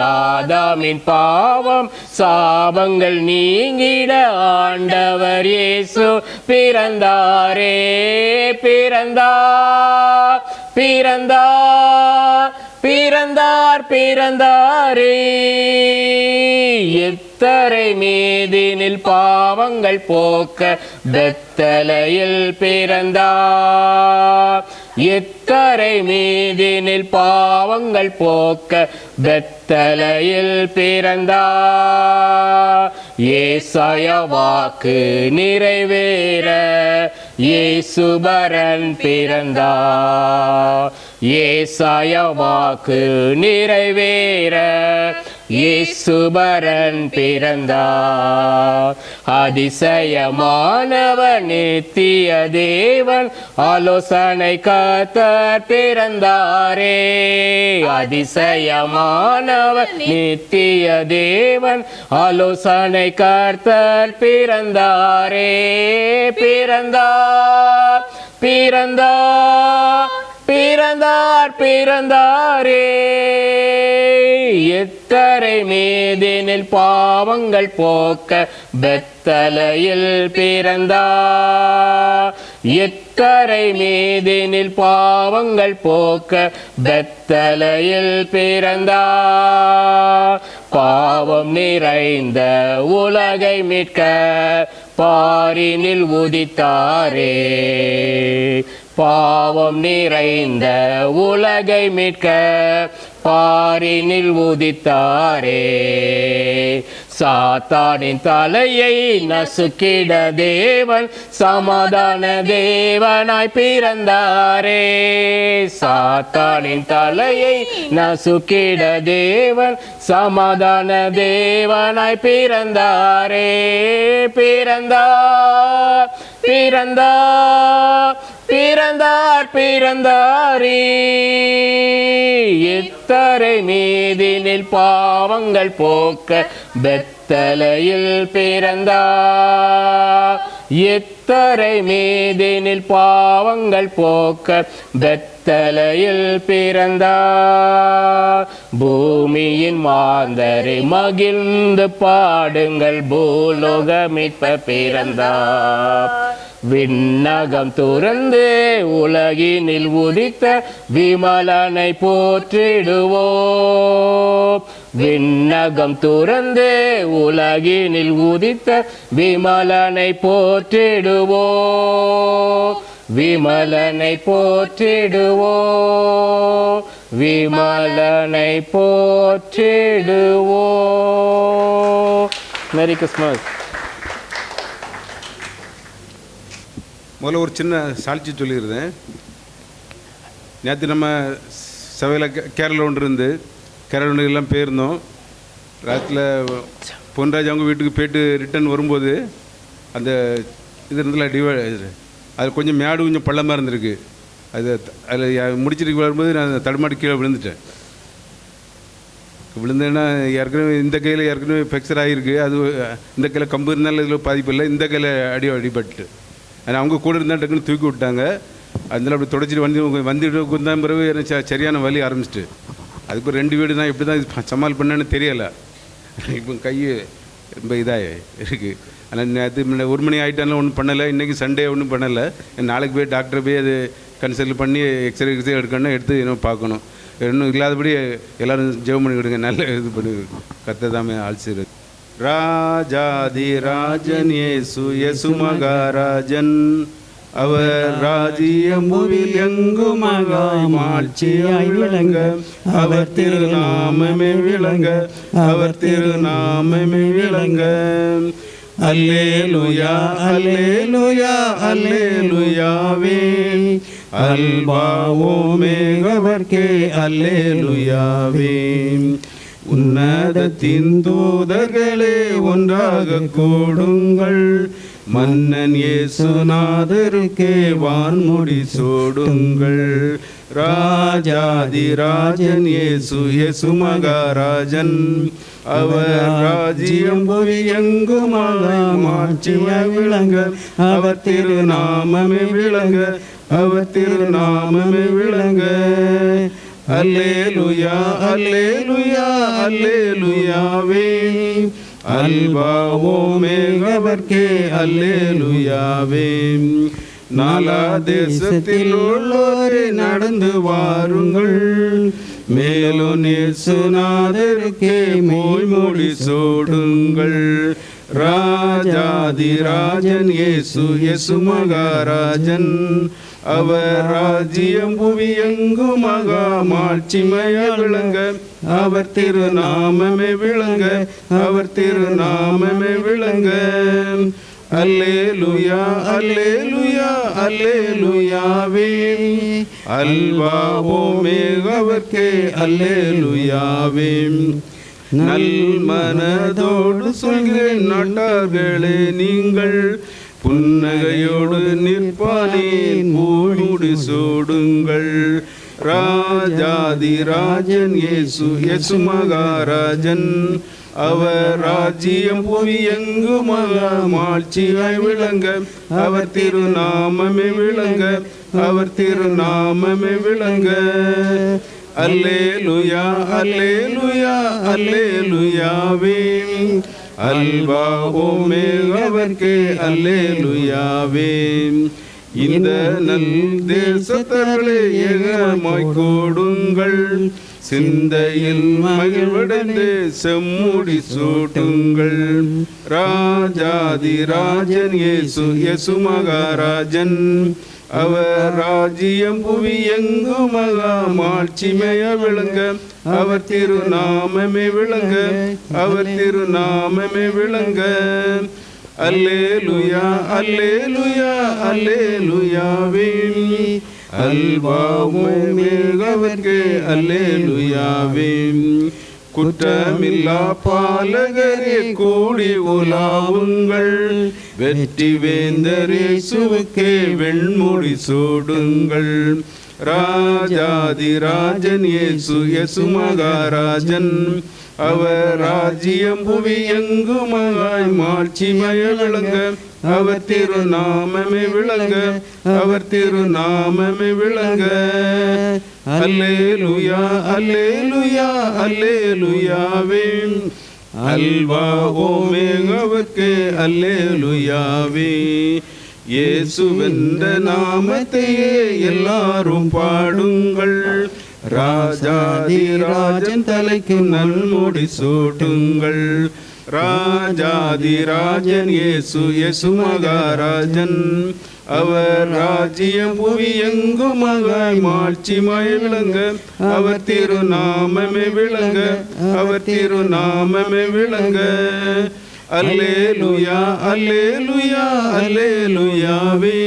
ஆதாமின் பாவம் சாபங்கள் நீங்கிட ஆண்டவர் இயேசு பிறந்தாரே. பிறந்தார் பிறந்தார் பிறந்தார் பிறந்தாரே. எத்தரை மீதினில் பாவங்கள் போக்க பெத்தலையில் பிறந்தார். எத்தரை மீதினில் பாவங்கள் போக்க பெத்தலையில் பிறந்தார். ஏசாயா வாக்கு நிறைவேற இயேசுபரன் பிறந்தார். ஏசாயா வாக்கு நிறைவேற இயேசுபரன் பிறந்தார். அதிசயமானவர் நித்திய தேவன் ஆலோசனை கர்த்தர் பிறந்தாரே. அதிசயமானவர் நித்திய தேவன் ஆலோசனை கர்த்தர் பிறந்தாரே. பிறந்தார் பிறந்தார் பிறந்தார் பிறந்தாரே. எத்தரை மீதினில் பாவங்கள் போக்க பெத்தலையில் பிறந்தார். எத்தரை மீதினில் பாவங்கள் போக்க பெத்தலையில் பிறந்தார். பாவம் நிறைந்த உலகை மீட்க பாரினில் உதித்தாரே. பாவம் நிறைந்த உலகை மீட்க பாரினில் உதித்தாரே. சாத்தானின் தலையை நசுக்கிட தேவன் சமாதான தேவனாய் பிறந்தாரே. சாத்தானின் தலையை நசுக்கிட தேவன் சமாதான தேவனாய் பிறந்தாரே. பிறந்தார் பிறந்தார் பிறந்தார் பிறந்தாரே. எத்தரை மீதினில் பாவங்கள் போக்க பெத்தலையில் பிறந்தார். எத்தரை மீதினில் பாவங்கள் போக்க பெத்தலையில் பிறந்தார். பூமியின் மாந்தரை மகிழ்ந்து பாடுங்கள், பூலோக மீட்ப பிறந்தார். விண்ணகம் துறந்து உலகினில் உதித்த விமலனை போற்றிடுவோம். விண்ணகம் துறந்து உலகினில் உதித்த விமலனை போற்றிடுவோம். விமலனை போற்றிடுவோம். விமலனை போற்றிடுவோம். Merry Christmas. முதல்ல ஒரு சின்ன சாட்சி சொல்லியிருந்தேன். நேற்று நம்ம சபையில் கேரளா ஒன்று இருந்து கேரளா எல்லாம் போயிருந்தோம். ராத்திரில் பொன்ராஜ் அவங்க வீட்டுக்கு போய்ட்டு ரிட்டன் வரும்போது அந்த இது இருந்ததுல அது கொஞ்சம் மேடு கொஞ்சம் பள்ளமாக இருந்திருக்கு. அதில் முடிச்சிட்டு வரும்போது நான் தடுமாடி கீழே விழுந்துட்டேன். விழுந்தேன்னா ஏற்கனவே இந்த கையில் ஏற்கனவே ஃப்ராக்சர் ஆகிருக்கு. அது இந்த கையில் கம்பு இருந்தாலும் இதில் பாதிப்பு இல்லை, இந்த கையில் அடிபட்டு ஆனால் அவங்க கூட இருந்தால் டக்குன்னு தூக்கி விட்டாங்க. அதனால அப்படி தொடச்சிட்டு வந்துட்டு குந்தான் பிறகு எனக்கு சரியான வலி ஆரம்பிச்சிட்டு அதுக்கு 2 வீடு தான் எப்படி தான் சமாள் பண்ணேன்னு தெரியலை. இப்போ கை ரொம்ப இதாக இருக்குது. ஆனால் நேற்று 1 மணி ஆகிட்டாலும் ஒன்றும் பண்ணலை. இன்றைக்கி சண்டே ஒன்றும் பண்ணலை. நாளைக்கு போய் டாக்டரை போய் அது கன்சல்ட் பண்ணி எக்ஸ்ரே எடுக்கணும், எடுத்து இன்னும் பார்க்கணும். இன்னும் இல்லாதபடி எல்லோரும் ஜெபம் பண்ணி விடுங்க. நல்ல இது பண்ணி கர்த்ததாமே ஆசிரியர். ராஜாதி ராஜன் இயேசு இயேசு மகாராஜன், அவர் ராஜ்யம் பூவில் எங்குமகாய் மாட்சியாய் விளங்க, அவர் திருநாமமே விளங்க, அவர் திருநாமமே விளங்க. அல்லேலூயா அல்லேலூயா அல்லேலூயாவே, அல்பாவோ மேகவர்க்கே அல்லேலூயாவே. உன்னதத்தின் தூதர்களே ஒன்றாக கூடுங்கள், மன்னன் இயேசுநாதருக்கே வான்முடி சூடுங்கள். ராஜாதி ராஜன் இயேசு இயேசு மகாராஜன், அவர் ராஜ்யம் புவி எங்குமாய் மாட்சியாய் விளங்க, அவர் திருநாமமே விளங்க, அவர் திருநாமமே விளங்க. அல்லேலூயா அல்லேலூயா அல்லேலூயாவே, அல்பாவோ மேகவர்க்கே அல்லேலூயாவே. நாலா தேசத்தில் உள்ளோரே நடந்து வாருங்கள், மேலும் இயேசுநாதருக்கே மொழி சூடுங்கள். ராஜாதி ராஜன் இயேசு இயேசு மகாராஜன், அவர் ராஜ்யம் புவி எங்கும் மகா மாட்சிமையா விளங்க, அவர் திருநாமமே விளங்க, அவர் திருநாமமே விளங்க. அல்லேலூயா அல்லேலூயா அல்லேலூயாவே, அல்பாவோ மேகவர்க்கே அல்லேலூயாவே. நல் மனதோடு சொல்கிறேன் நாட்டார்களே, நீங்கள் புன்னகையோடு நிற்பானேன் மூடி சூடுங்கள். ராஜாதி ராஜன் இயேசு இயேசு மகாராஜன், அவர் ராஜ்யம் புவி எங்கும் மாட்சியாய் விளங்க, அவர் திருநாமமே விளங்க, அவர் திருநாமமே விளங்க. அல்லேலூயா அல்லேலூயா அல்லேலூயாவே, அல்பாவோ மேகவர்க்கே அல்லேலூயாவே. இந்த நல் தேசத்தவர்களே ஏகமாய் கூடுங்கள், சிந்தையில் மகிழ்வடைந்து செம்முடி சூட்டுங்கள். ராஜாதி ராஜன் இயேசு இயேசு மகாராஜன், அவர் ராஜ்யம் புவி எங்கு மகா மாட்சிமைய விளங்க, அவர் திருநாமமே விளங்க, அவர் திருநாமமே விளங்க. அல்லேலூயா அல்லேலூயா அல்லேலூயாவே, அல்வாவுமேகவர்க்கு அல்லேலூயாவே. குற்றமில்லா பாலகரே கூடி உலாவுங்கள், வெற்றி வேந்தர் இயேசுவுக்கே வெண்முடி சூடுங்கள். ராஜாதி ராஜன் இயேசு இயேசு மகாராஜன், அவர் ராஜ்யம் புவி எங்கு மகாய் மாட்சிமய விளங்க, அவர் திருநாமமே விளங்க, அவர் திருநாமமே விளங்க. அல்லேலூயா அல்லேலூயா அல்லேலூயாவே, அல்வா ஓமேகாவுக்கே அல்லேலூயாவே. இயேசுவென்ற நாமத்தையே எல்லாரும் பாடுங்கள், ராஜாதி ராஜன் தலைக்கு நன்முடி சூட்டுங்கள். ராஜாதி ராஜன் இயேசு இயேசு மகாராஜன், அவர் ராஜ்யம் புவி எங்கு மகாய் மாட்சிமாய் விளங்க, அவர் திருநாமமே விளங்க, அவர் திருநாமமே விளங்க. அல்லேலூயா அல்லேலூயா அல்லேலூயாவே,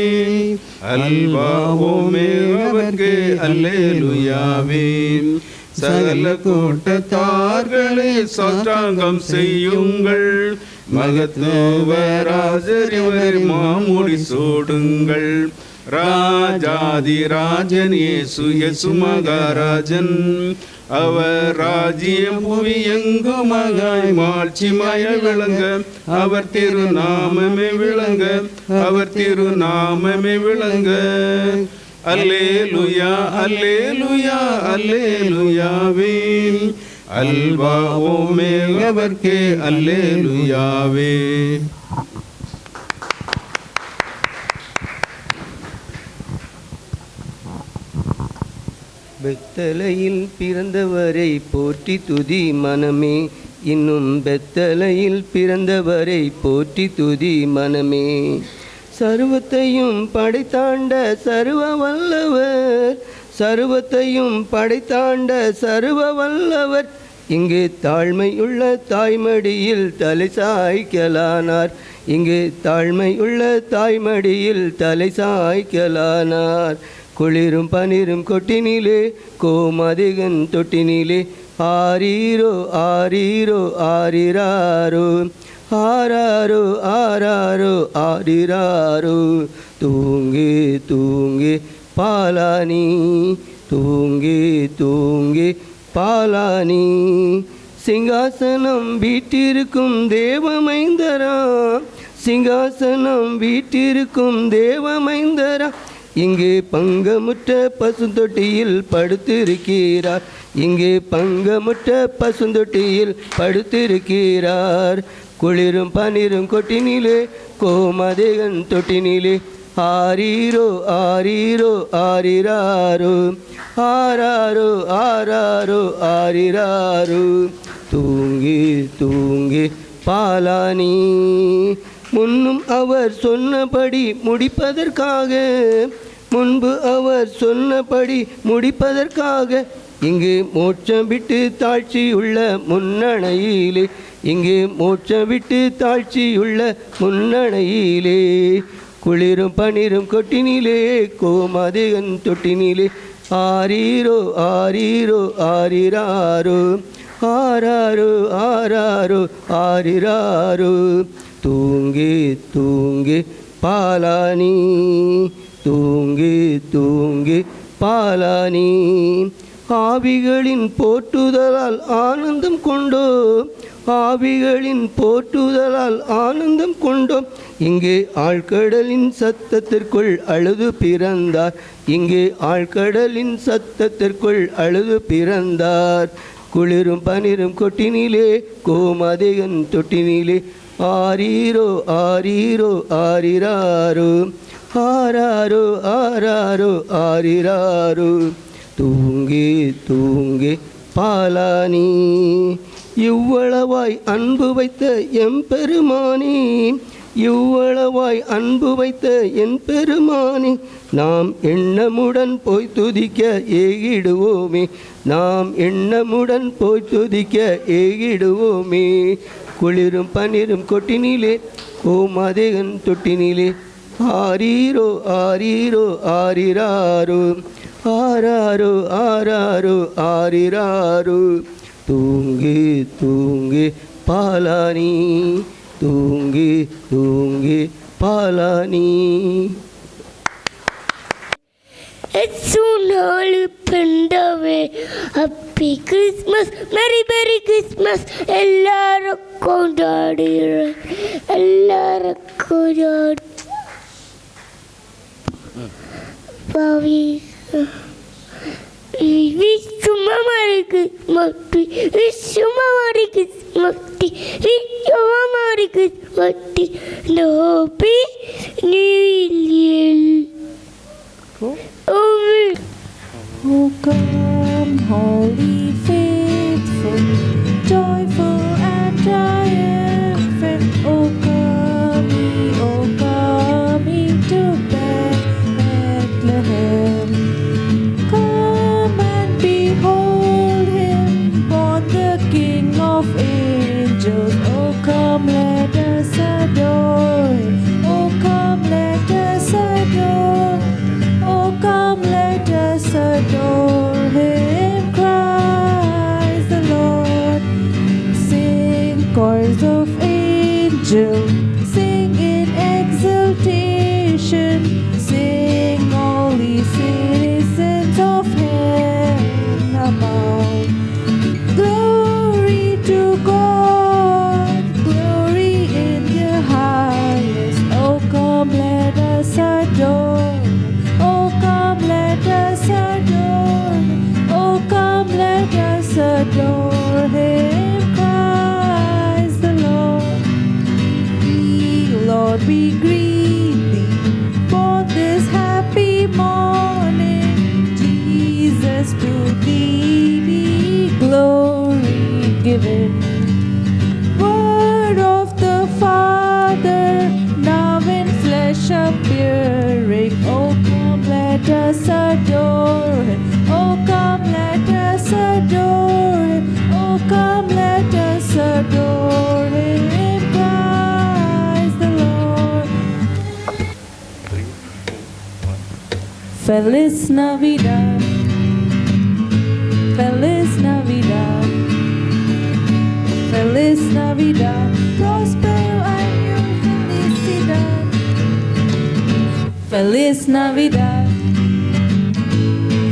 அல்வா ஓமேகாவுக்கு அல்லேலூயாவே. சகல கூட்டத்தார்களே சாஷ்டாங்கம் செய்யுங்கள், மகத்துவராஜரிவர் மாமுடி சூடுங்கள். ராஜாதி ராஜன் இயேசு இயேசு மகாராஜன், அவர் ராஜ்யம் புவி எங்கு மகாய் மாட்சிமய விளங்க, அவர் திருநாமமே விளங்க, அவர் திருநாமமே விளங்க. அல்லேலூயா அல்லேலூயா அல்லேலூயாவே, அல்வா ஓமேகாவுக்கே அல்லேலூயாவே. பெத்தலையில் பிறந்தவரை போற்றி துதி மனமே, இன்னும் பெத்தலையில் பிறந்தவரை போற்றி துதி மனமே. சர்வத்தையும் படைத்தாண்ட சர்வ வல்லவர், சர்வத்தையும் படைத்தாண்ட சர்வ வல்லவர், இங்கு தாழ்மையுள்ள தாய்மடியில் தலை சாய்க்கலானார், இங்கு தாழ்மையுள்ள தாய்மடியில் தலை சாய்க்கலானார். குளிரும் பனிரும் கொட்டினிலே கோமதிகன் தொட்டினிலே, ஆரீரோ ஆரீரோ ஆரிராரோ, ஆராரோ ஆராரோ ஆரிராரோ. தூங்கி தூங்கி பாலானி, தூங்கி தூங்கி பாலானி. சிங்காசனம் வீட்டிருக்கும் தேவமைந்தரா, சிங்காசனம் வீட்டிருக்கும் தேவமைந்தரா, இங்கே பங்கமுற்ற பசுந்தொட்டியில் படுத்திருக்கிறார், இங்கே பங்கமுற்ற பசுந்தொட்டியில் படுத்திருக்கிறார். குளிரும் பனிரும் கொட்டினிலே கோமதேகன் தொட்டினிலே, ஆரீரோ ஆரீரோ ஆரிராரோ, ஆராரோ ஆராரோ ஆரிராரோ. தூங்கி தூங்கி பாலானி. முன்னும் அவர் சொன்னபடி முடிப்பதற்காக, முன்பு அவர் சொன்னபடி முடிப்பதற்காக, இங்கு மோட்சம் விட்டு தாழ்ச்சியுள்ள முன்னணையிலே, இங்கு மோட்சம் விட்டு தாழ்ச்சியுள்ள முன்னணையிலே. குளிரும் பனிரும் கொட்டினிலே கோமதேகன் தொட்டினிலே, ஆரீரோ ஆரீரோ ஆரிராரோ, ஆராரோ ஆராரோ ஆரிராரோ. தூங்கி தூங்கி பாலானி, தூங்கி தூங்கி பாலானி. ஆவிகளின் போற்றுதலால் ஆனந்தம் கொண்டோம், ஆவிகளின் போற்றுதலால் ஆனந்தம் கொண்டோம். இங்கே ஆழ்கடலின் சத்தத்திற்குள் அழுது பிறந்தார், இங்கே ஆழ்கடலின் சத்தத்திற்குள் அழுது பிறந்தார். குளிரும் பனிரும் கொட்டினிலே கோமதேகன் தொட்டினிலே, ஆரீரோ ஆரீரோ ஆரிராரோ, ஆராரோ ஆராரோ ஆரிராரோ. தூங்கி தூங்கி பாலானி. இவ்வளவாய் அன்பு வைத்த எம்பெருமானி, இவ்வளவாய் அன்பு வைத்த என் பெருமானி, நாம் எண்ணமுடன் போய் துதிக்க ஏகிடுவோமே, நாம் எண்ணமுடன் போய் துதிக்க ஏகிடுவோமே. குளிரும் பனிரும் கொட்டினிலே கோமாதேகன் தொட்டினிலே, ஆரீரோ ஆரீரோ ஆரிராரோ, ஆராரோ ஆராரோ ஆரிராரோ. தூங்கு தூங்கு பாலானி, தூங்கு தூங்கு Balani. It's soon all pandave. Happy Christmas, Merry Merry Christmas. எல்லாரும் கொண்டாடுற, எல்லாரும் கொண்டாடு. பாவி Wish you a Merry Christmas, wish you a Merry Christmas, wish you a Merry Christmas, and a Happy New Year. Oh, come, holy, faithful, joyful and triumphant. Oh, come ye to Bethlehem. Come and behold him, born the King of angels. Oh, come, let us adore him. Oh, come, let us adore. Oh, come, let us adore him, Christ the Lord. Sing chorus of angels, sing in exultation, sing all ye citizens of heaven above. Glory to God, glory in the highest. Oh, come, let us adore. Oh, come, let us adore. Oh, come, let us adore him, Christ the Lord. We, Lord, we greet thee for this happy morning. Jesus, to thee be glory given. Word of the Father, now in flesh appearing. Oh, come, let us adore him. Oh, come, let us adore him. Oh, come, let us adore him, Christ the Lord. Feliz Navidad, Feliz Navidad, Feliz Navidad, Prospero año y felicidad. Feliz Navidad,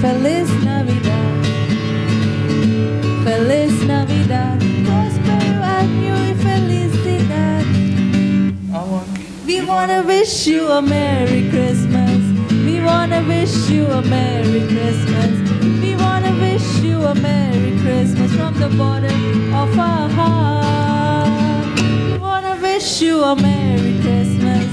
Feliz Navidad, Feliz Navidad, Prospero año y felicidad. We wanna wish you a Merry Christmas. We wanna wish you a Merry Christmas. We wanna wish you a Merry Christmas from the bottom of our heart. We wanna wish you a Merry Christmas.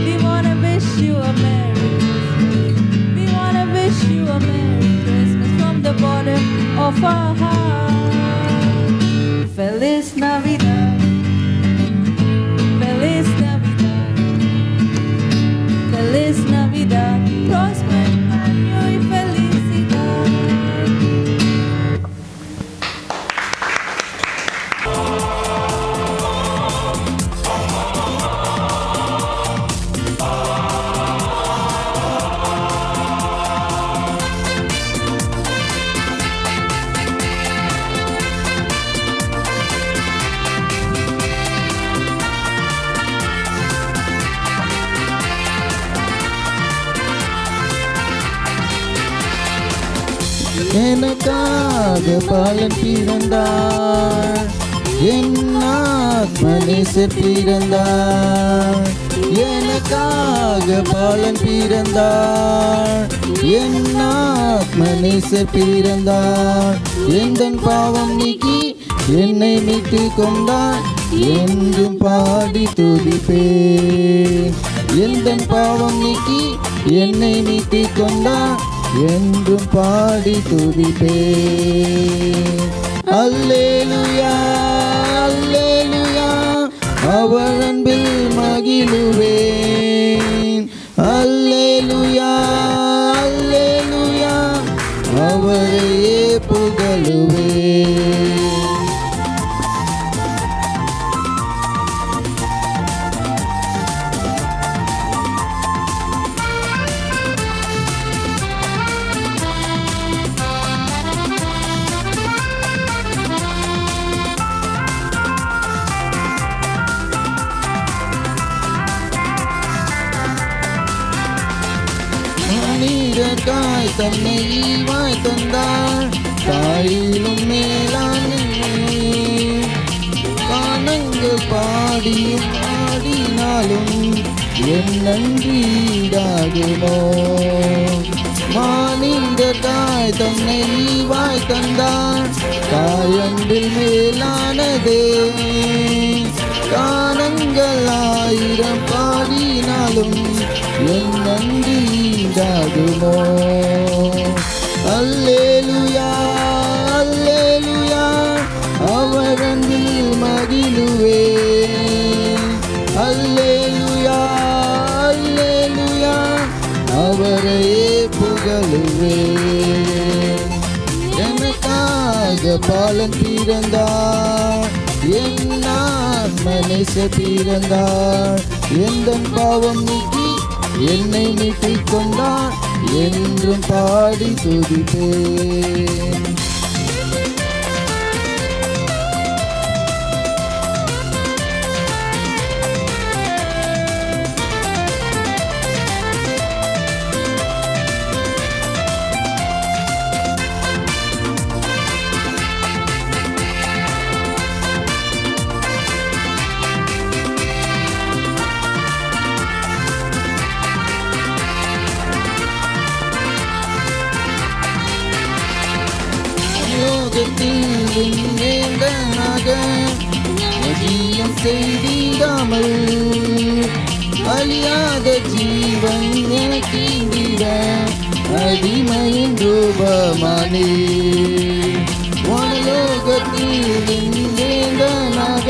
We wanna wish you a Merry Christmas. We wanna wish you a Merry Christmas from the bottom of our heart. Feliz Navidad, Feliz Navidad, Feliz Navidad, próspero año y felicidad. எனக்காக பாலன் பிறந்தார், என் ஆத்மநேசர் பிறந்தார். எனக்காக பாலன் பிறந்தார், என் ஆத்மநேசர் பிறந்தார். எந்தன் பாவம் நீக்கி என்னை மீட்டு கொண்டார், என்றும் பாடி துதிப்பேன். எந்தன் பாவம் நீக்கி என்னை மீட்டு கொண்டார், என்றும் பாடி துதிப்பேன். அல்லேலூயா அல்லேலூயா அவர் அன்பில் மகிழுவேன். அல்லேலூயா அல்லேலூயா அவரையே புகழுவேன். மனிதர்காய் தன்னை ஈவாய் தந்தார், தாயிலும் மேலான கானங்கள் பாடியும் ஆடினாலும் என் நன்றீடாகுமோ. மானிடர்காய் தன்னை ஈவாய் தந்தார், தாயன்பில் மேலானதே. கானங்கள் 1000 பாடினாலும் என் நன்றீடாகுமோ. அல்லேலூயா அல்லேலூயா அவர் அன்பில் மகிழுவேன். அல்லேலூயா அல்லேலூயா அவரையே புகழுவேன். எனக்காக பாலன் பிறந்தார், என் மனச பிறந்தார். எந்த பாவம் நீக்கி என்னை மீட்டிக் கொண்டார், என்றும் பாடி துதிப்பேன். வேந்தனாக மதியம் செய்திடாமல் அழியாத ஜீவன் எனக்கிந்திட அடிமையின் ரூபமானே. வானலோகத்தில் வேந்தனாக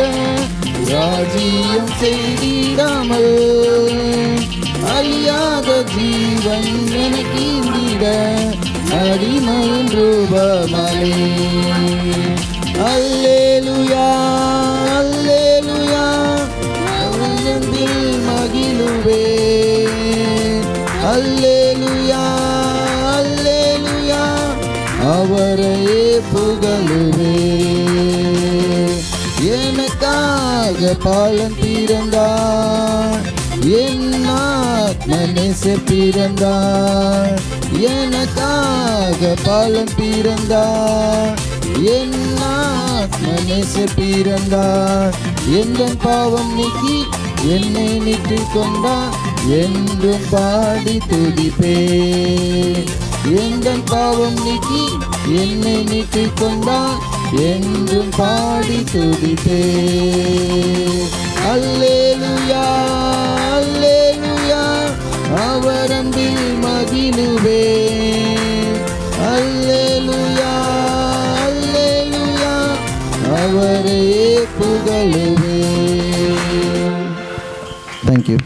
ராஜ்யம் செய்திடாமல் அழியாத ஜீவன் எனக்கிந்திட அடிமையின் ரூபமானே. அல்லேலூயா அல்லேலூயா அவரில் மகிழுவேன். அல்லேலூயா அல்லேலூயா அவரையே புகழுவேன். எனக்காக பாலன் பிறந்தார், என் ஆத்மநேச பிறந்தார். எனக்காக பாலன் பிறந்தார், என் ஆத்மநேச பிறந்தார். எந்த பாவம் நீக்கி என்னை மீட்டுக் கொண்டார், என்றும் பாடி துதிப்பேன். எந்த பாவம் நீக்கி என்னை மீட்டுக் கொண்டார், என்றும் பாடி துதிப்பேன். அல்லேலூயா அல்லேலூயா அவர் அன்பில் மகிழுவேன். அல்லேலூயா அல்லேலூயா அவரையே புகழுவேன். தேங்க்யூ.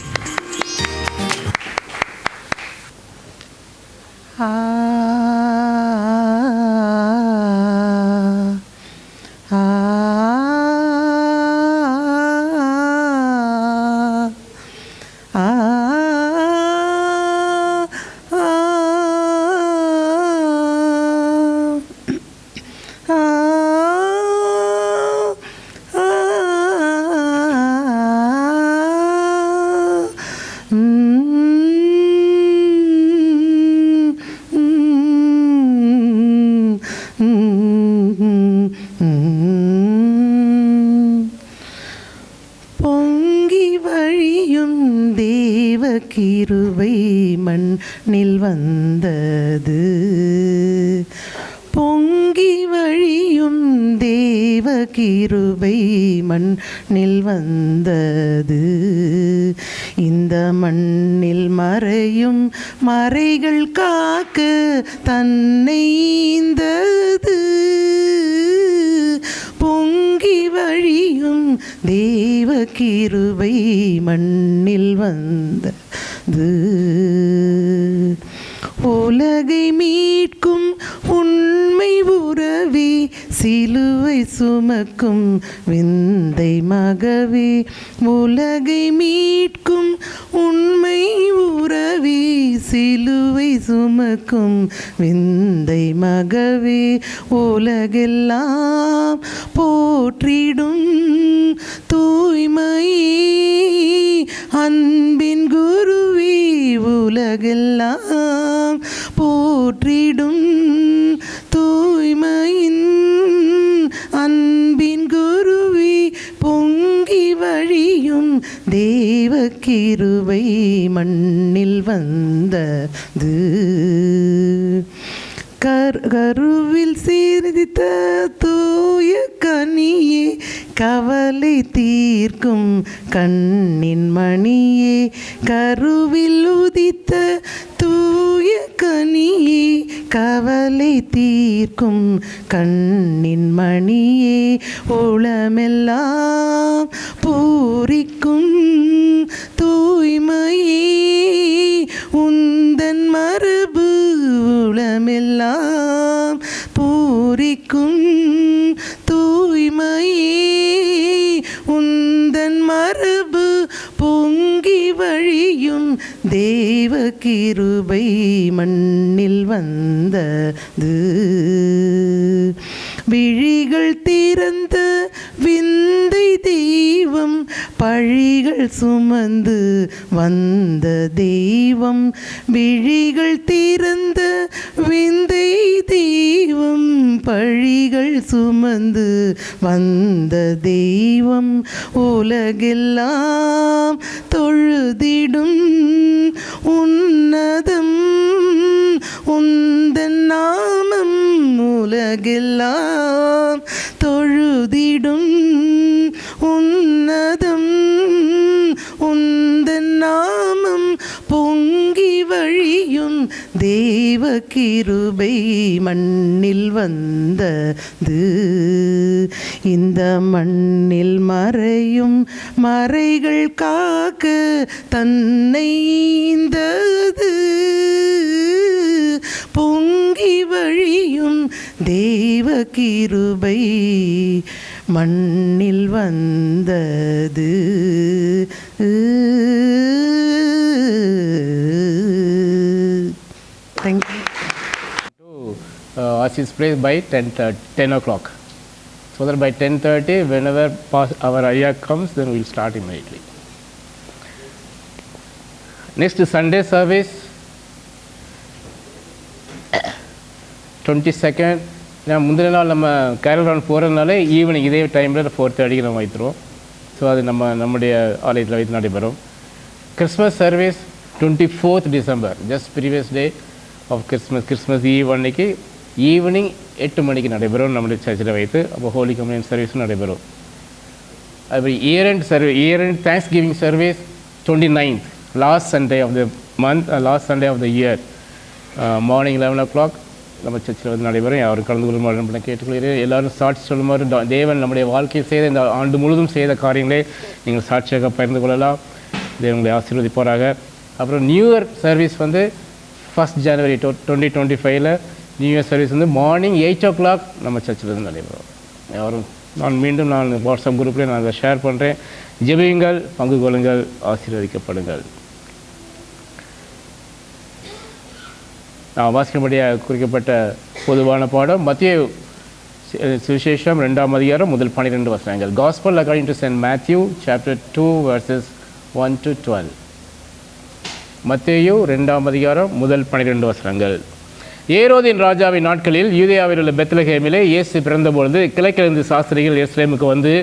பொங்கி வழியும் தேவ கிருபை மண்ணில் வந்தது. பொங்கி வழியும் தேவ கிருபை மண்ணில் வந்தது. இந்த மண்ணில் மறையும் மறைகள் காக்க தன்னை ஈந்தது. பொங்கி வழியும் தேவ கிருபை மண்ணில் வந்தது. உலகை மீட்கும் உண்மை உறவே, சிலுவை சுமக்கும் விந்தை மகவே. உலகை மீட்கும் உண்மை உறவே, சிலுவை சுமக்கும் விந்தை மகவே. உலகெல்லாம் போற்றிடும் தூய்மையே அன்பின் குருவே. உலகெல்லாம் போற்றிடும் தூய்மையின் அன்பின் குருவே. பொங்கி வழியும் தேவ கிருபை மண்ணில் வந்தது. கருவில் சீர்தித்த தூய கனியே, கவலை தீர்க்கும் கண்ணின் மணியே. கருவில் உதித்த தூய கனியே, கவலை தீர்க்கும் கண்ணின் மணியே. உளமெல்லாம் பூரிக்கும் தூய்மையே உந்தன் மரபு. உளமெல்லாம் பூரிக்கும் தூய்மையே உந்தன் மரபு. பொங்கி வழியும் தேவ கிருபை மண்ணில் வந்தது. விழிகள் திறந்த விந்தை தெய்வம், பழிகள் சுமந்து வந்த தெய்வம். விழிகள் திறந்த விந்தை தெய்வம், பழிகள் சுமந்து வந்த தெய்வம். உலகெல்லாம் தொழுதிடும் உன்னதம் உந்தன் நாமம். உலகெல்லாம் தொழுதிடும் உன்னதம் உந்தன் நாமம். பொங்கி வழியும் தேவ கிருபை மண்ணில் வந்தது. இந்த மண்ணில் மறையும் மறைகள் காக்க தன்னை ஈந்தது. பொங்கி வழியும் தேவ கிருபை மண்ணில் வந்தது. Thank you. As is placed by 10 o'clock. So that by 10:30, whenever our ayah comes, then we will start immediately. Next Sunday service, 22nd. நான் முந்தின நாள் நம்ம கேரல் ரவுண்ட் போகிறதுனால ஈவினிங் இதே டைமில் 4:30 நம்ம வைத்துருவோம். ஸோ அது நம்முடைய ஆலயத்தில் வைத்து நடைபெறும். Christmas service 24th December, just previous day of Christmas eve அன்னைக்கு ஈவினிங் 8 மணிக்கு நடைபெறும் நம்முடைய சர்ச்சில் வைத்து. அப்போ ஹோலி கம்யூனியன் சர்வீஸும் நடைபெறும். அது year end thanksgiving service 29th, last Sunday of the month, last Sunday of the year, morning 11 o'clock நம்ம சர்ச்சில் வந்து நடைபெறும். யாரும் கலந்து கொள்ளுமாறு கேட்டுக்கொள்கிறேன். எல்லோரும் சாட்சி சொல்லுமாறு. தேவன் நம்முடைய வாழ்க்கையில் செய்த இந்த ஆண்டு முழுதும் செய்த காரியங்களே நீங்கள் சாட்சியாக பகிர்ந்து கொள்ளலாம். தேவங்களை ஆசீர்வதிப்பாராக. அப்புறம் நியூ இயர் சர்வீஸ் வந்து 1st January 2025 new year service வந்து மார்னிங் 8 o'clock நம்ம சர்ச்சில் வந்து நடைபெறும். யாரும் நான் வாட்ஸ்அப் குரூப்லேயே நான் அதை ஷேர் பண்ணுறேன். ஜெபியுங்கள், பங்கு கொள்ளுங்கள், ஆசீர்வதிக்கப்படுங்கள். வாசிக்கும்படியாக குறிக்கப்பட்ட பொதுவான பாடம் மத்திய சுவிசேஷம் 2ஆம் அதிகாரம் முதல் 12 வசனங்கள். Gospel according to St. Matthew chapter 2 verses 1 to 12. மத்தேயு 2ஆம் அதிகாரம் முதல் 12 வசனங்கள். ஏரோதின் ராஜாவின் நாட்களில் யூதேயாவில் உள்ள பெத்லகேமிலே இயேசு பிறந்தபொழுது கிழக்கிலிருந்து சாஸ்திரிகள் எருசலேமுக்கு வந்து,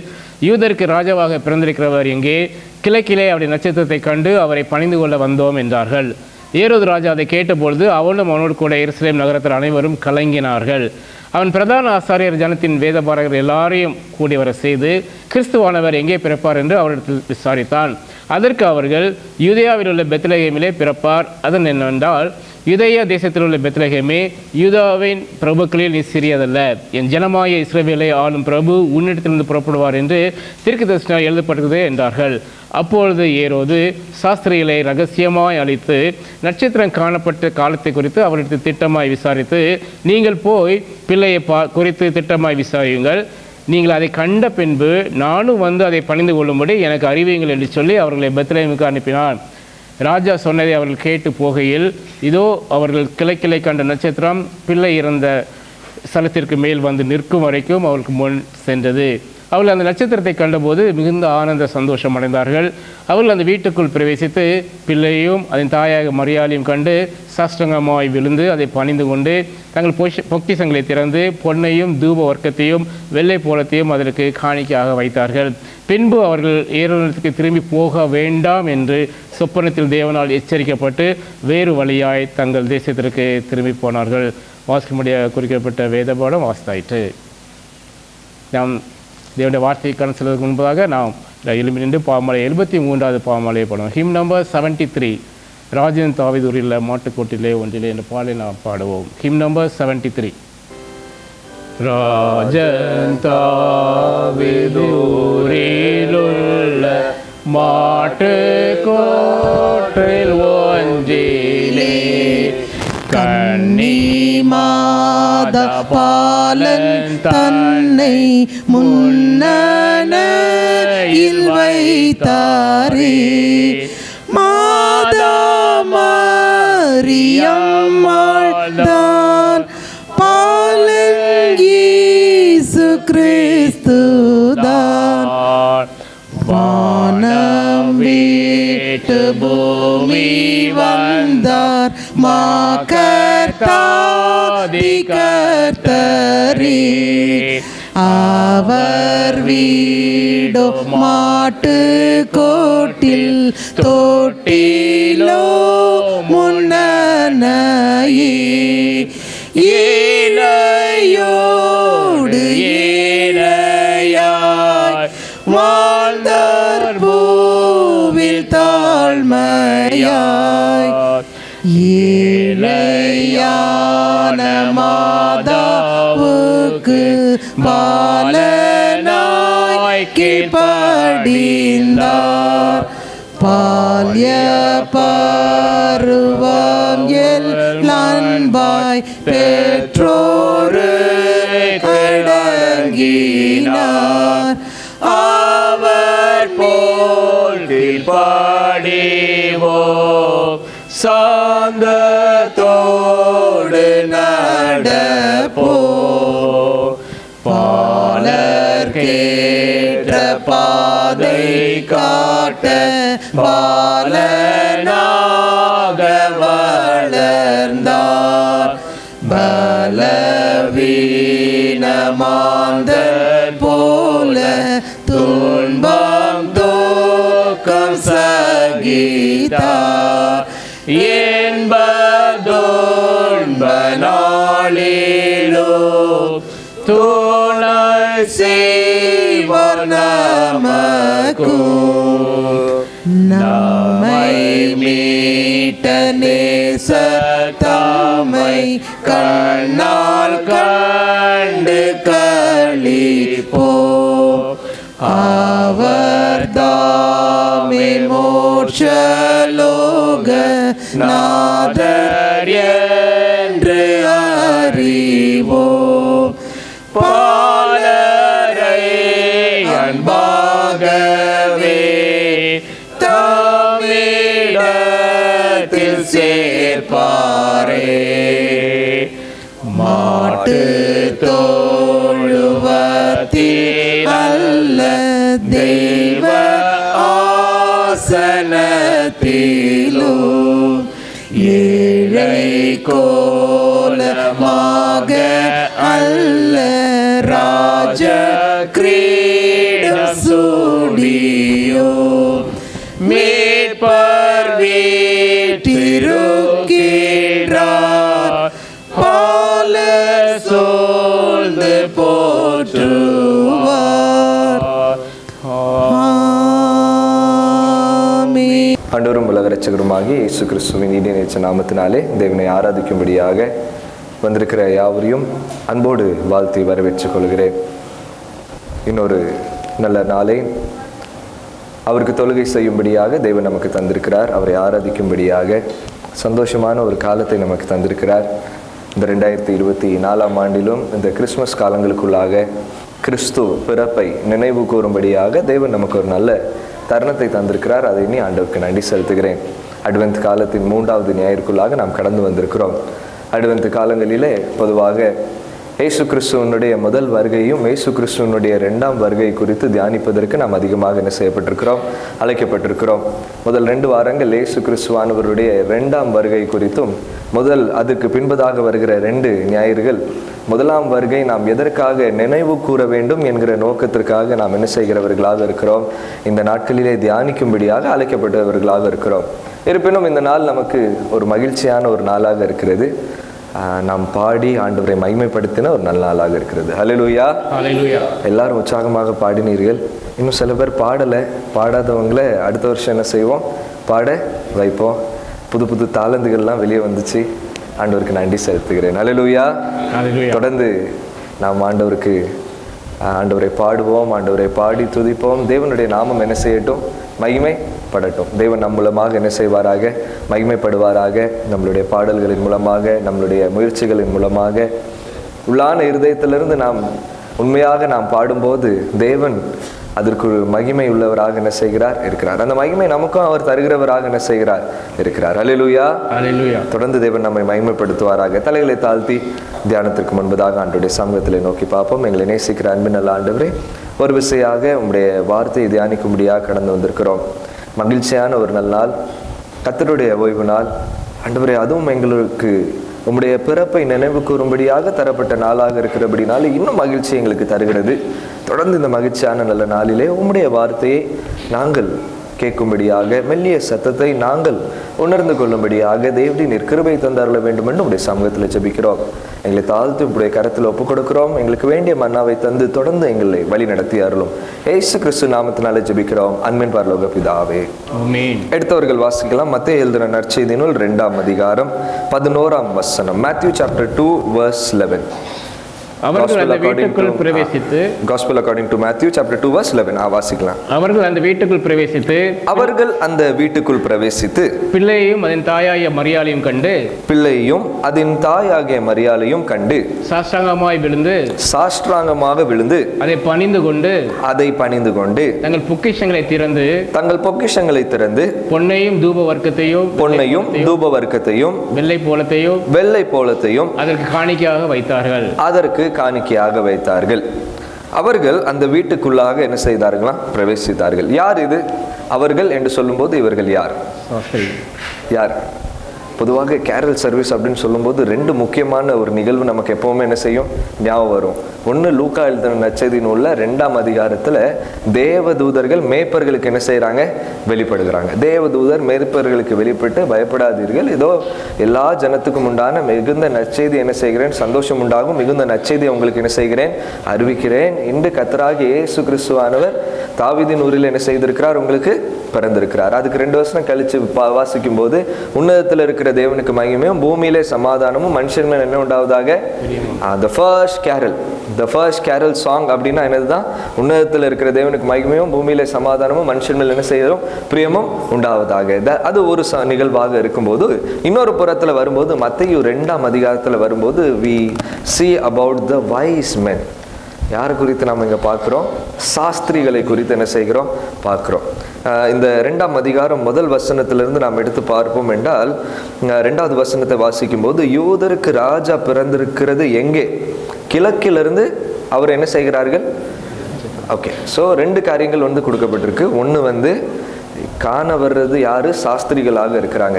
யூதருக்கு ராஜாவாக பிறந்திருக்கிறவர் எங்கே? கிழக்கிலே அவருடைய நட்சத்திரத்தை கண்டு அவரை பணிந்து கொள்ள வந்தோம் என்றார்கள். ஏரோது ராஜா அதை கேட்டபொழுது அவனும் அவனோடு கூட எருசலேம் நகரத்தில் அனைவரும் கலங்கினார்கள். அவன் பிரதான ஆசாரியர் ஜனத்தின் வேதபாரகர் எல்லாரையும் கூடி வர செய்து கிறிஸ்துவானவர் எங்கே பிறப்பார் என்று அவரிடத்தில் விசாரித்தான். அதற்கு அவர்கள் யூதேயாவில் உள்ள பெத்லகேமிலே பிறப்பார். அதன் என்னவென்றால், யூதேயா தேசத்தில் உள்ள பெத்லகேமே, யூதாவின் பிரபுக்களில் நீ சிறியதல்ல, என் ஜனமாய இஸ்ரவேலை ஆளும் பிரபு உன்னிடத்திலிருந்து புறப்படுவார் என்று தீர்க்கதரிசனம் எழுதப்பட்டது என்றார்கள். அப்பொழுது ஏரோது சாஸ்திரிகளை ரகசியமாய் அழைத்து நட்சத்திரம் காணப்பட்ட காலத்தை குறித்து அவரிடத்தில் திட்டமாய் விசாரித்து, நீங்கள் போய் பிள்ளையை குறித்து திட்டமாய் விசாரியுங்கள், நீங்கள் அதை கண்ட பின்பு நானும் வந்து அதை பணிந்து கொள்ளும்படி எனக்கு அறிவியுங்கள் என்று சொல்லி அவர்களை பெத்லகேமுக்கு அனுப்பினான். ராஜா சொன்னதை அவர்கள் கேட்டு போகையில், இதோ அவர்கள் கிழக்கிலே கண்ட நட்சத்திரம் பிள்ளை இறந்த ஸ்தலத்திற்கு மேல் வந்து நிற்கும் வரைக்கும் அவருக்கு முன் சென்றது. அவர்கள் அந்த நட்சத்திரத்தை கண்டபோது மிகுந்த ஆனந்த சந்தோஷம் அடைந்தார்கள். அவர்கள் அந்த வீட்டுக்குள் பிரவேசித்து பிள்ளையும் அதன் தாயாக மரியாதையும் கண்டு சாஷ்டங்கமாய் விழுந்து அதை பணிந்து கொண்டு தங்கள் பொக்கிஷங்களை திறந்து பொன்னையும் தூப வர்க்கத்தையும் வெள்ளை போலத்தையும் அதற்கு காணிக்கையாக வைத்தார்கள். பின்பு அவர்கள் ஏரோனுக்கு திரும்பி போக வேண்டாம் என்று சொப்பனத்தில் தேவனால் எச்சரிக்கப்பட்டு வேறு வழியாய் தங்கள் தேசத்திற்கு திரும்பி போனார்கள். வாசிக்கும்படிய குறிக்கப்பட்ட வேதபாடம் வாசித்தாயிற்று. நாம் தேவனுடைய வார்த்தைக்கான செல்வதற்கு முன்பதாக நாம் எழுப்பி நின்று பாவமலை 73வது பாவமலையை பாடுவோம். ஹிம் நம்பர் 73, ராஜன் தாவீதூரில் மாட்டுக்கோட்டிலே ஒன்றிலே என்ற பாடலை நாம் பாடுவோம். Him number 73. ராஜன் தாவீதூரிலுள்ள மாட்டுக்கோட்டில் ஒன்றிலே கன்னிமாத பாலன் தன்னை முன்னணையில் வைத்தாரே, மாதா மரியாள் தான் பாலன் இயேசு கிறிஸ்துதான். வானம் விட்டு பூமி வந்தார் மாகர்த்தாதி கர்த்தரே, அவர் வீடோ மாட்டு கோட்டில் தோட்டிலோ முன்னணையே, ஏழையோடு ஏழையாய் வாழ்ந்தார் பூவில் தாழ்மையாய், ஏழையான மாதாவுக்கு பாலனாய் கீழ்ப்படிந்தார். பால்ய பருவம் அன்பாய் பெற்றோரு அடங்கினார், அவர் போல் பாடிவோம் சாந்தத்தோடு நடப்போ, பாலர் கேட்ட பாதை காட்ட பாலனாக வளர்ந்தார். பலவீனமாந்தர் போல துன்பம் தூக்கம் சகித்தார், என்பதோன்ப நாளிலோ துணை செய்வார் நமக்கும். நம்மை மீட்ட நேசர் தம்மை கண்ணால் கண்டு களிப்போம், அவர் தாமே மோட்சலோக நாதர் என்று அறிவோம். பாலரை அன்பாகவே தம்மிடத்தில் சேர்ப்பாரே, மாட்டு தோழுவத்தில் அல்ல தெய்வ ஆசனத்திலும் ஏழை கோலமாக அல்ல ராஜ கிரீடம் சூடியோ, மீட்பர் வீட்டிரு சூழ்ந்து போற்றுவார். ஆண்டவரும் உலக இரட்சகருமாகிய இயேசு கிறிஸ்துவின் இனிய நேச நாமத்தினாலே தேவனை ஆராதிக்கும்படியாக வந்திருக்கிற யாவரையும் அன்போடு வாழ்த்தி வரவேற்றுக் கொள்கிறேன். இன்னொரு நல்ல நாளை அவருக்கு தொழுகை செய்யும்படியாக தேவன் நமக்கு தந்திருக்கிறார். அவரை ஆராதிக்கும்படியாக சந்தோஷமான ஒரு காலத்தை நமக்கு தந்திருக்கிறார். இந்த 2024 ஆண்டிலும் இந்த கிறிஸ்மஸ் காலங்களுக்குள்ளாக கிறிஸ்து பிறப்பை நினைவு கூறும்படியாக தேவன் நமக்கு ஒரு நல்ல தருணத்தை தந்திருக்கிறார். அதை இனி ஆண்டவருக்கு நன்றி செலுத்துகிறேன். அட்வென்த் காலத்தின் 3வது ஞாயிற்குள்ளாக நாம் கடந்து வந்திருக்கிறோம். அட்வென்த் காலங்களிலே பொதுவாக இயேசு கிறிஸ்துவனுடைய முதல் வருகையும் இயேசு கிறிஸ்துவனுடைய 2ஆம் வருகை குறித்து தியானிப்பதற்கு நாம் அதிகமாக என்ன செய்யப்பட்டிருக்கிறோம், அழைக்கப்பட்டிருக்கிறோம். முதல் 2 வாரங்கள் இயேசு கிறிஸ்துவானவருடைய 2ஆம் வருகை குறித்தும் அதற்கு பின்பதாக வருகிற 2 ஞாயிறுகள் முதலாம் வருகை நாம் எதற்காக நினைவு கூற வேண்டும் என்கிற நோக்கத்திற்காக நாம் என்ன செய்கிறவர்களாக இருக்கிறோம், இந்த நாட்களிலே தியானிக்கும்படியாக அழைக்கப்பட்டவர்களாக இருக்கிறோம். இருப்பினும் இந்த நாள் நமக்கு ஒரு மகிழ்ச்சியான ஒரு நாளாக இருக்கிறது. நாம் பாடி ஆண்டவரை மகிமைப்படுத்தின ஒரு நல்ல நாளாக இருக்கிறது. ஹல்லேலூயா. எல்லாரும் உற்சாகமாக பாடினீர்கள். இன்னும் சில பேர் பாடாதவங்களை அடுத்த வருஷம் என்ன செய்வோம், பாட வைப்போம். புது புது தாளந்துகள்லாம் வெளியே வந்துச்சு. ஆண்டவருக்கு நன்றி செலுத்துகிறேன். ஹல்லேலூயா. தொடர்ந்து நாம் ஆண்டவரை பாடுவோம், ஆண்டவரை பாடி துதிப்போம். தேவனுடைய நாமம் என்ன செய்யட்டும், மகிமைப்படட்டும். தேவன் நம் மூலமாக என்ன செய்வாராக, மகிமைப்படுவாராக. நம்மளுடைய பாடல்களின் மூலமாக, நம்மளுடைய முயற்சிகளின் மூலமாக, உள்ளான இருதயத்திலிருந்து நாம் உண்மையாக நாம் பாடும்போது தேவன் அதற்கு ஒரு மகிமை உள்ளவராக என்ன செய்கிறார், இருக்கிறார். அந்த மகிமை நமக்கும் அவர் தருகிறவராக என்ன செய்கிறார், இருக்கிறார். அல்லேலூயா. தொடர்ந்து தேவன் நம்மை மகிமைப்படுத்துவாராக. தலைகளை தாழ்த்தி தியானத்திற்கு முன்பதாக ஆண்டவருடைய சமூகத்திலே நோக்கி பார்ப்போம். எங்களை நேசிக்கிற அன்பின் நல்ல ஆண்டவரே, ஒரு விசையாக உம்முடைய வார்த்தையை தியானிக்கும்படியாக கடந்து வந்திருக்கிறோம். மகிழ்ச்சியான ஒரு நல்ல நாள், கர்த்தருடைய ஓய்வு நாள் ஆண்டவரே. அதுவும் எங்களுக்கு உம்முடைய பிறப்பை நினைவு கூறும்படியாக தரப்பட்ட நாளாக இருக்கிறபடினால இன்னும் மகிழ்ச்சி எங்களுக்கு தருகிறது. தொடர்ந்து இந்த மகிழ்ச்சியான நல்ல நாளிலே உம்முடைய வார்த்தையை நாங்கள் கேட்கும்படியாக, மெல்லிய சத்தத்தை நாங்கள் உணர்ந்து கொள்ளும்படியாக தேவன் நீர் கிருபை தந்தருள வேண்டும் என்று உடைய சமூகத்தில் ஜெபிக்கிறோம். எங்களை தாழ்த்து உடைய கரத்தில் ஒப்புக் கொடுக்கிறோம். எங்களுக்கு வேண்டிய மன்னாவை தந்து தொடர்ந்து எங்களை வழி நடத்தி அருளும். இயேசு கிறிஸ்து நாமத்தினாலே ஜெபிக்கிறோம், அன்பின் பரலோக பிதாவே. எடுத்தவர்கள் வாசிக்கலாம். மத்தேயு எழுதின நற்செய்தி நூல் 2ஆம் அதிகாரம் 11ஆம் வசனம். Matthew chapter 2 verse 11. அவர்கள் அந்த வீட்டுக்குள் பிரவேசித்து, Gospel according to Matthew chapter 2 verse 11. வாசிக்கலாம். அவர்கள் அந்த வீட்டுக்குள் பிரவேசித்து பிள்ளையையும் அதன் தாயாகிய மரியாளையும் கண்டு சாஷ்டாங்கமாக விழுந்து அதை பணிந்து கொண்டு தங்கள் பொக்கிஷங்களை திறந்து பொன்னையும் தூப வர்க்கத்தையும் வெள்ளை போலத்தையும் அதற்கு காணிக்கையாக வைத்தார்கள். அவர்கள் அந்த வீட்டுக்குள்ளாக என்ன செய்தார்களாம், பிரவேசித்தார்கள். யார் இது அவர்கள் என்று சொல்லும்போது இவர்கள் யார்? பொதுவாக கேரல் சர்வீஸ் அப்படின்னு சொல்லும்போது 2 முக்கியமான ஒரு நிகழ்வு நமக்கு எப்பவுமே என்ன செய்யும், ஞாபகம் வரும். ஒன்று லூக்கா எழுதின நற்செய்தி நூல்ல 2ஆம் அதிகாரத்துல தேவதூதர்கள் மேய்ப்பர்களுக்கு என்ன செய்யறாங்க, வெளிப்படுகிறாங்க. தேவதூதர் மேய்ப்பர்களுக்கு வெளிப்பட்டு, பயப்படாதீர்கள், ஏதோ எல்லா ஜனத்துக்கும் உண்டான மிகுந்த நற்செய்தி என்ன செய்கிறேன், சந்தோஷம் உண்டாகும் மிகுந்த நற்செய்தி உங்களுக்கு என்ன செய்கிறேன், அறிவிக்கிறேன். இன்று கர்த்தராகிய இயேசு கிறிஸ்துவானவர் தாவீதின் ஊரில் என்ன செய்திருக்கிறார், உங்களுக்கு பிறந்திருக்கிறார். அதுக்கு 2 வருஷம் கழிச்சு வாசிக்கும் போது உன்னதத்தில் இருக்கிற தேவனுக்கு மகிமையும் பூமியிலே சமாதானமும் மனுஷர்கள் என்ன உண்டாவதாக, the first carol song அப்படின்னா என்னதுதான், உன்னதத்தில் இருக்கிற தேவனுக்கு மகிமையும் பூமியிலே சமாதானமும் மனுஷர்கள் என்ன செய்யறோம், பிரியமும் உண்டாவதாக. அது ஒரு நிகழ்வாக இருக்கும்போது, இன்னொரு புறத்துல வரும்போது மத்தேயு 2ஆம் அதிகாரத்துல வரும்போது we see about the wise men. யார் குறித்து நாம் இங்கே பார்க்குறோம், சாஸ்திரிகளை குறித்து என்ன செய்கிறோம், பார்க்குறோம். இந்த 2ஆம் அதிகாரம் முதல் வசனத்திலிருந்து நாம் எடுத்து பார்ப்போம் என்றால், 2வது வசனத்தை வாசிக்கும் போது, யூதருக்கு ராஜா பிறந்திருக்கிறது எங்கே, கிழக்கிலிருந்து அவர் என்ன செய்கிறார்கள். ஓகே, ஸோ 2 காரியங்கள் கொடுக்கப்பட்டிருக்கு. ஒன்று காண வர்றது யாரு, சாஸ்திரிகளாக இருக்கிறாங்க.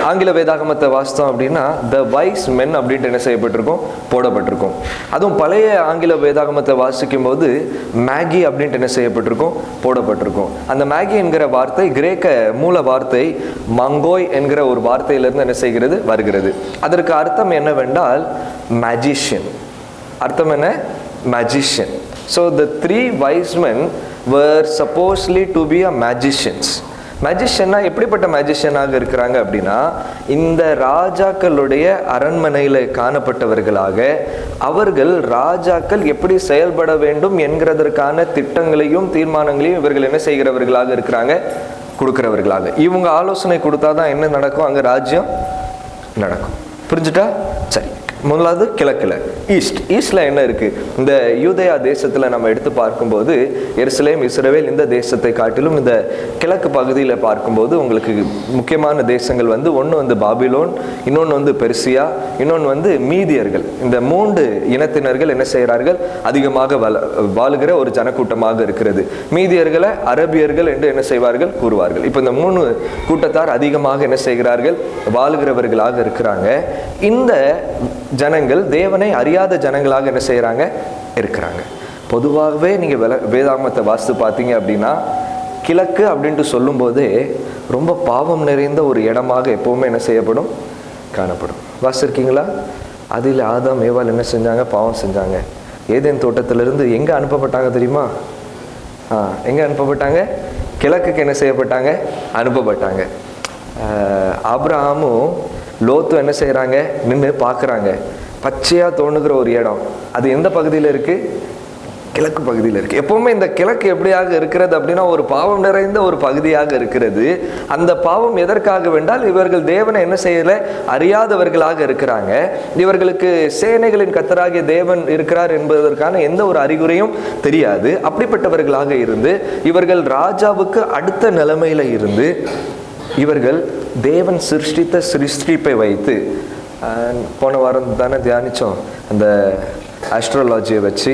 ஆங்கில வேதாகமத்தை வாசித்தோம் அப்படின்னா த வைஸ் மென் அப்படின்ட்டு என்ன செய்யப்பட்டிருக்கும், போடப்பட்டிருக்கும். அதுவும் பழைய ஆங்கில வேதாகமத்தை வாசிக்கும் போது மேகி அப்படின்ட்டு என்ன செய்யப்பட்டிருக்கும், போடப்பட்டிருக்கும். அந்த மேகி என்கிற வார்த்தை கிரேக்க மூல வார்த்தை மங்கோய் என்கிற ஒரு வார்த்தையிலிருந்து என்ன செய்கிறது, வருகிறது. அதற்கு அர்த்தம் என்னவென்றால் மேஜிஷியன். அர்த்தம் என்ன? Magician. So the 3 wise men were supposedly to be a magicians. மேஜிஷியன்னா எப்படிப்பட்ட மேஜிஷியனாக இருக்கிறாங்க அப்படின்னா, இந்த ராஜாக்களுடைய அரண்மனையில் காணப்பட்டவர்களாக அவர்கள் ராஜாக்கள் எப்படி செயல்பட வேண்டும் என்கிறதற்கான திட்டங்களையும் தீர்மானங்களையும் இவர்கள் என்ன செய்கிறவர்களாக இருக்கிறாங்க? கொடுக்கிறவர்களாக. இவங்க ஆலோசனை கொடுத்தாதான் என்ன நடக்கும்? அங்கே ராஜ்யம் நடக்கும். புரிஞ்சுட்டா? சரி. முதலாவது கிழக்கில் ஈஸ்டில் என்ன இருக்குது? இந்த யூதேயா தேசத்தில் நம்ம எடுத்து பார்க்கும்போது எருசலேம், இஸ்ரவேல் இந்த தேசத்தை காட்டிலும் இந்த கிழக்கு பகுதியில் பார்க்கும்போது உங்களுக்கு முக்கியமான தேசங்கள் ஒன்று பாபிலோன், இன்னொன்று பெர்சியா, இன்னொன்று மீதியர்கள். இந்த 3 இனத்தினர்கள் என்ன செய்கிறார்கள்? அதிகமாக வாழுகிற ஒரு ஜனக்கூட்டமாக இருக்கிறது. மீதியர்களை அரபியர்கள் என்று என்ன செய்வார்கள்? கூறுவார்கள். இப்போ இந்த 3 கூட்டத்தார் அதிகமாக என்ன செய்கிறார்கள்? வாழுகிறவர்களாக இருக்கிறாங்க. இந்த ஜனங்கள் தேவனை அறியாத ஜனங்களாக என்ன செய்கிறாங்க? இருக்கிறாங்க. பொதுவாகவே நீங்கள் வேதாகமத்தை வாசித்து பார்த்தீங்க அப்படின்னா, கிழக்கு அப்படின்ட்டு சொல்லும்போதே ரொம்ப பாவம் நிறைந்த ஒரு இடமாக எப்போவுமே என்ன செய்யப்படும்? காணப்படும். வாசிருக்கீங்களா? அதில் ஆதாம் ஏவாள் என்ன செஞ்சாங்க? பாவம் செஞ்சாங்க. ஏதேன் தோட்டத்திலிருந்து எங்கே அனுப்பப்பட்டாங்க தெரியுமா? எங்கே அனுப்பப்பட்டாங்க? கிழக்குக்கு என்ன செய்யப்பட்டாங்க? அனுப்பப்பட்டாங்க. ஆபிரகாமும் லோத்தும் என்ன செய்கிறாங்க? நின்று பார்க்குறாங்க. பச்சையாக தோணுகிற ஒரு இடம். அது எந்த பகுதியில் இருக்குது? கிழக்கு பகுதியில் இருக்குது. எப்போவுமே இந்த கிழக்கு எப்படியாக இருக்கிறது அப்படின்னா ஒரு பாவம் நிறைந்த ஒரு பகுதியாக இருக்கிறது. அந்த பாவம் எதற்காக வேண்டால் இவர்கள் தேவனை என்ன செய்யலை? அறியாதவர்களாக இருக்கிறாங்க. இவர்களுக்கு சேனைகளின் கர்த்தராகிய தேவன் இருக்கிறார் என்பதற்கான எந்த ஒரு அறிகுறியும் தெரியாது. அப்படிப்பட்டவர்களாக இருந்து இவர்கள் ராஜாவுக்கு அடுத்த நிலைமையில் இருந்து இவர்கள் தேவன் சிருஷ்டித்த சிருஷ்டிப்பை வைத்து, போன வாரம் தானே தியானித்தோம், அந்த ஆஸ்ட்ராலஜியை வச்சு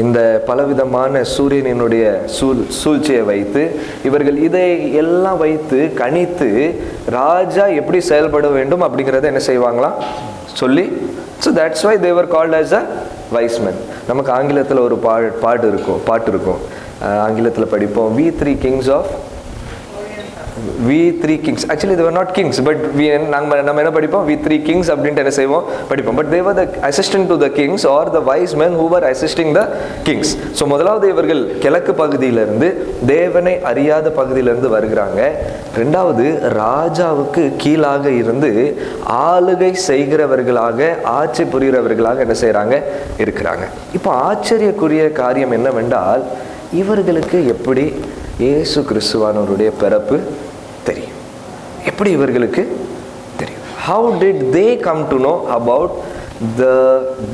இந்த பலவிதமான சூரியனினுடைய சூழ்ச்சியை வைத்து இவர்கள் இதை எல்லாம் வைத்து கணித்து ராஜா எப்படி செயல்பட வேண்டும் அப்படிங்கிறத என்ன செய்வாங்களாம்? சொல்லி. So that's why they were called as a wise men. நமக்கு ஆங்கிலத்தில் ஒரு பாட்டு இருக்கும். ஆங்கிலத்தில் படிப்போம், we 3 kings of we 3 kings. Actually they were not kings, but நம்ம என்ன படிப்போம்? we 3 kings அப்படின்ட்டு என்ன செய்வோம்? படிப்போம். But they were the assistant to the kings or the wise men who were assisting the kings. So முதலாவது இவர்கள் கிழக்கு பகுதியிலிருந்து தேவனை அறியாத பகுதியிலிருந்து வருகிறாங்க. ரெண்டாவது ராஜாவுக்கு கீழாக இருந்து ஆளுகை செய்கிறவர்களாக, ஆட்சி புரிகிறவர்களாக என்ன செய்கிறாங்க? இருக்கிறாங்க. இப்போ ஆச்சரியக்குரிய காரியம் என்னவென்றால், இவர்களுக்கு எப்படி இயேசு கிறிஸ்துவானவருடைய பிறப்பு தெரியும்? எப்படி இவர்களுக்கு தெரியும்? How did they come to know about the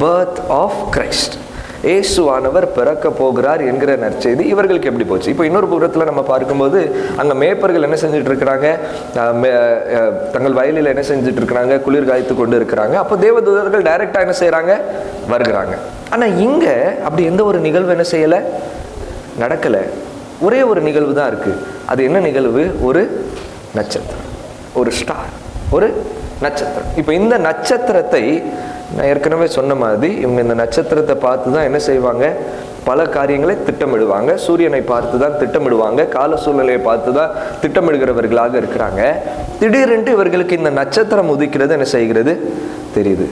birth of Christ? இயேசுவானவர் பிறக்க போகிறார் என்கிற நற்செய்தி இவர்களுக்கு எப்படி போச்சு? இப்போ இன்னொரு புறத்தில் நம்ம பார்க்கும்போது அங்கே மேய்ப்பர்கள் என்ன செஞ்சுட்டு இருக்கிறாங்க? தங்கள் வயலில் என்ன செஞ்சுட்டு இருக்கிறாங்க? குளிர் காய்த்து கொண்டு இருக்கிறாங்க. அப்போ தேவதூதர்கள் டைரக்டாக என்ன செய்கிறாங்க? வருகிறாங்க. ஆனால் இங்கே அப்படி எந்த ஒரு நிகழ்வு என்ன செய்யலை? நடக்கலை. ஒரே ஒரு நிகழ்வு தான் இருக்குது. அது என்ன நிகழ்வு? ஒரு நட்சத்திரம், ஒரு ஸ்டார், ஒரு நட்சத்திரம். இப்போ இந்த நட்சத்திரத்தை நான் ஏற்கனவே சொன்ன மாதிரி இவங்க இந்த நட்சத்திரத்தை பார்த்து தான் என்ன செய்வாங்க? பல காரியங்களை திட்டமிடுவாங்க. சூரியனை பார்த்து தான் திட்டமிடுவாங்க. கால சூழ்நிலையை பார்த்து தான் திட்டமிடுகிறவர்களாக இருக்கிறாங்க. திடீரென்று இவர்களுக்கு இந்த நட்சத்திரம் உதிக்கிறது என்ன செய்கிறது? தெரியுது.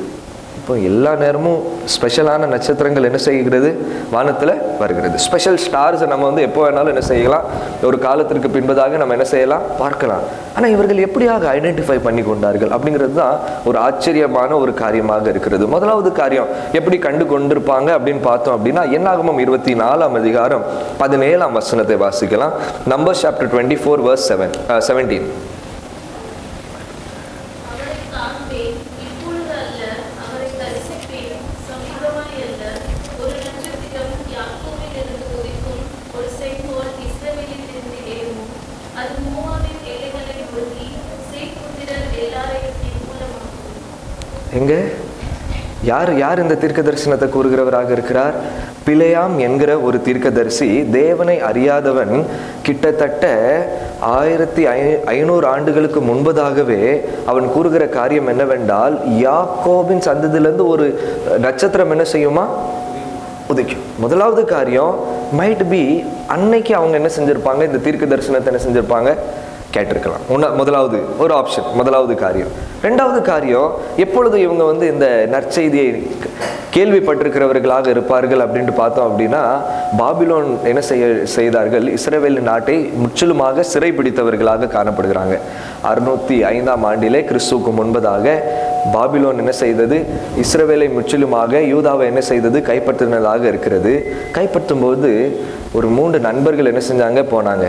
இப்போ எல்லா நேரமும் ஸ்பெஷலான நட்சத்திரங்கள் என்ன செய்கிறது? வானத்தில் வருகிறது. ஸ்பெஷல் ஸ்டார்ஸை நம்ம எப்போ வேணாலும் என்ன செய்யலாம்? ஒரு காலத்திற்கு பின்பதாக நம்ம என்ன செய்யலாம்? பார்க்கலாம். ஆனால் இவர்கள் எப்படியாக ஐடென்டிஃபை பண்ணி கொண்டார்கள் அப்படிங்கிறது தான் ஒரு ஆச்சரியமான ஒரு காரியமாக இருக்கிறது. முதலாவது காரியம் எப்படி கண்டு கொண்டிருப்பாங்க அப்படின்னு பார்த்தோம் அப்படின்னா, என்னாகமம் 24ஆம் அதிகாரம் 17ஆம் வசனத்தை வாசிக்கலாம். Numbers chapter 24 verse 17. எங்க யார் இந்த தீர்க்க தரிசனத்தை கூறுகிறவராக இருக்கிறார்? பிலேயாம் என்கிற ஒரு தீர்க்கதரிசி, தேவனை அறியாதவன், கிட்டத்தட்ட 1500 ஆண்டுகளுக்கு முன்பதாகவே அவன் கூறுகிற காரியம் என்னவென்றால், யாக்கோபின் சந்ததியிலிருந்து ஒரு நட்சத்திரம் என்ன செய்யுமா? உதிக்கும். முதலாவது காரியம் மைட் பி அன்னைக்கு அவங்க என்ன செஞ்சிருப்பாங்க? இந்த தீர்க்க தரிசனத்தை என்ன செஞ்சிருப்பாங்க? கேட்டிருக்கலாம். முதலாவது ஒரு ஆப்ஷன், முதலாவது காரியம். ரெண்டாவது காரியம், எப்பொழுது இவங்க வந்து இந்த நற்செய்தியை கேள்விப்பட்டிருக்கிறவர்களாக இருப்பார்கள் அப்படின்ட்டு பார்த்தோம் அப்படின்னா, பாபிலோன் என்ன செய்தார்கள், இஸ்ரவேல் நாட்டை முற்றிலுமாக சிறைபிடித்தவர்களாக காணப்படுகிறாங்க. 605ஆம் ஆண்டிலே கிறிஸ்துவுக்கு முன்பதாக பாபிலோன் என்ன செய்தது, இஸ்ரவேலை முற்றிலுமாக, யூதாவை என்ன செய்தது, கைப்பற்றினதாக இருக்கிறது. கைப்பற்றும் போது ஒரு 3 நண்பர்கள் என்ன செஞ்சாங்க, போனாங்க.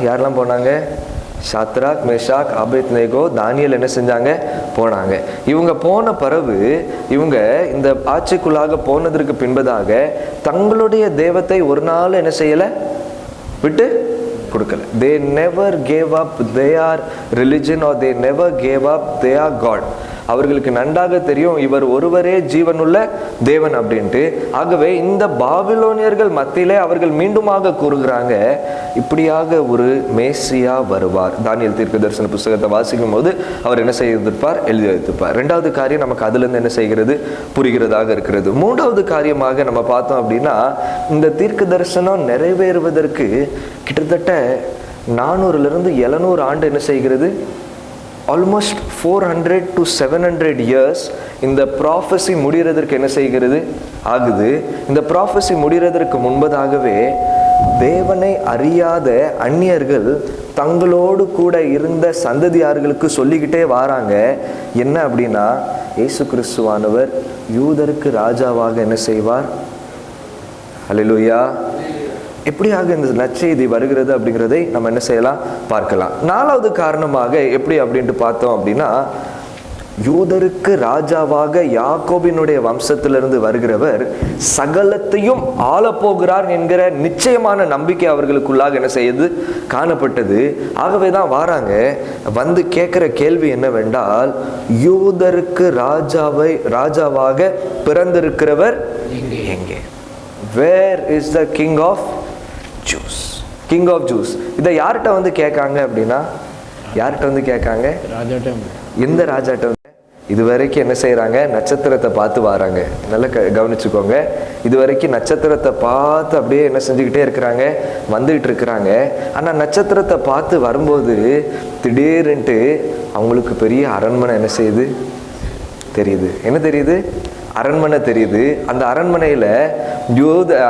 யாரெல்லாம் போனாங்க? ஷாத்ராக், மேஷாக், அபேத்நேகோ, தானியேல் என்ன செஞ்சாங்க, போனாங்க. இவங்க போன பிறகு இவங்க இந்த ஆட்சிக்குள்ளாக போனதற்கு பின்பதாக தங்களுடைய தெய்வத்தை ஒரு நாள் என்ன செய்யலை, விட்டு கொடுக்கல. They never gave up their religion or they never gave up their God. அவர்களுக்கு நன்றாக தெரியும் இவர் ஒருவரே ஜீவனுள்ள தேவன் அப்படின்ட்டு. ஆகவே இந்த பாபிலோனியர்கள் மத்தியிலே அவர்கள் மீண்டுமாக கூறுகிறாங்க, இப்படியாக ஒரு மேசியா வருவார். தானியேல் தீர்க்கதரிசன புத்தகத்தை வாசிக்கும் போது அவர் என்ன செய்திருப்பார், எழுதி வைத்திருப்பார். ரெண்டாவது காரியம் நமக்கு அதுல இருந்து என்ன செய்கிறது, புரிகிறதாக இருக்கிறது. மூன்றாவது காரியமாக நம்ம பார்த்தோம் அப்படின்னா, இந்த தீர்க்க தரிசனம் நிறைவேறுவதற்கு கிட்டத்தட்ட 400 to 700 ஆண்டு என்ன செய்கிறது, ஆல்மோஸ்ட் 400 to 700 இயர்ஸ் இந்த ப்ராஃபஸி முடிகிறதற்கு என்ன செய்கிறது ஆகுது. இந்த ப்ராஃபஸி முடிகிறதற்கு முன்பதாகவே தேவனை அறியாத அந்நியர்கள் தங்களோடு கூட இருந்த சந்ததியார்களுக்கு சொல்லிக்கிட்டே வராங்க. என்ன அப்படின்னா, இயேசு கிறிஸ்துவானவர் யூதருக்கு ராஜாவாக என்ன செய்வார். அல்லேலூயா. எப்படியாக இந்த நற்செய்தி வருகிறது அப்படிங்கிறதை நம்ம என்ன செய்யலாம், பார்க்கலாம். நாலாவது காரணமாக எப்படி அப்படின்ட்டு பார்த்தோம் அப்படின்னா, யூதருக்கு ராஜாவாக யாக்கோபினுடைய வம்சத்திலிருந்து வருகிறவர் சகலத்தையும் ஆளப்போகிறார் என்கிற நிச்சயமான நம்பிக்கை அவர்களுக்குள்ளாக என்ன செய்யுது, காணப்பட்டது. ஆகவே தான் வாராங்க, வந்து கேட்கிற கேள்வி என்னவென்றால், யூதருக்கு ராஜாவாக பிறந்திருக்கிறவர் எங்கே? Where is the king of Jews? King of Jews. இதை யார்கிட்ட வந்து கேட்காங்க அப்படின்னா, யார்கிட்ட வந்து கேட்காங்க, எந்த ராஜாட்ட வந்து? இதுவரைக்கும் என்ன செய்யறாங்க, நட்சத்திரத்தை பார்த்து வராங்க. நல்லா கவனிச்சுக்கோங்க. இதுவரைக்கும் நட்சத்திரத்தை பார்த்து அப்படியே என்ன செஞ்சுக்கிட்டே இருக்கிறாங்க, வந்துகிட்டு இருக்கிறாங்க. ஆனால் நட்சத்திரத்தை பார்த்து வரும்போது திடீர்னுட்டு அவங்களுக்கு பெரிய அரண்மனை என்ன செய்யுது தெரியுது. என்ன தெரியுது? அரண்மனை தெரியுது. அந்த அரண்மனையில்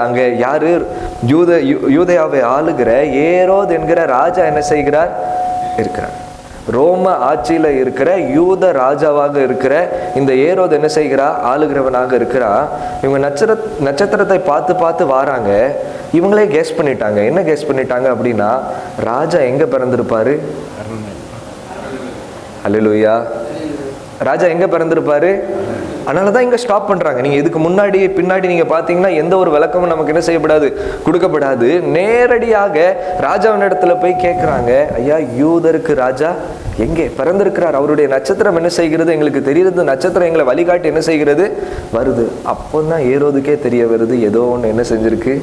அங்கே யாரு, யூதேயாவை ஆளுகிற ஏரோது என்கிற ராஜா என்ன செய்கிறார், இருக்கிறார். ரோம ஆட்சியில் இருக்கிற யூத ராஜாவாக இருக்கிற இந்த ஏரோது என்ன செய்கிறா, ஆளுகிறவனாக இருக்கிறா. இவங்க நட்சத்திரத்தை பார்த்து பார்த்து வாராங்க. இவங்களே கெஸ் பண்ணிட்டாங்க. என்ன கெஸ் பண்ணிட்டாங்க அப்படின்னா, ராஜா எங்க பிறந்திருப்பாரு? அல்லேலூயா. ராஜா எங்க பிறந்திருப்பாரு? அதனால தான் இங்கே ஸ்டாப் பண்ணுறாங்க. நீங்கள் இதுக்கு முன்னாடி பின்னாடி நீங்கள் பார்த்தீங்கன்னா எந்த ஒரு விளக்கமும் நமக்கு என்ன செய்யப்படாது, கொடுக்கப்படாது. நேரடியாக ராஜாவின் இடத்துல போய் கேட்குறாங்க, ஐயா யூதருக்கு ராஜா எங்கே பிறந்திருக்கிறார், அவருடைய நட்சத்திரம் என்ன செய்கிறது எங்களுக்கு தெரிகிறது, நட்சத்திரம் எங்களை வழிகாட்டி என்ன செய்கிறது வருது. அப்போ தான் ஏரோதுக்கே தெரிய வருது, ஏதோ ஒன்று என்ன செஞ்சிருக்கு,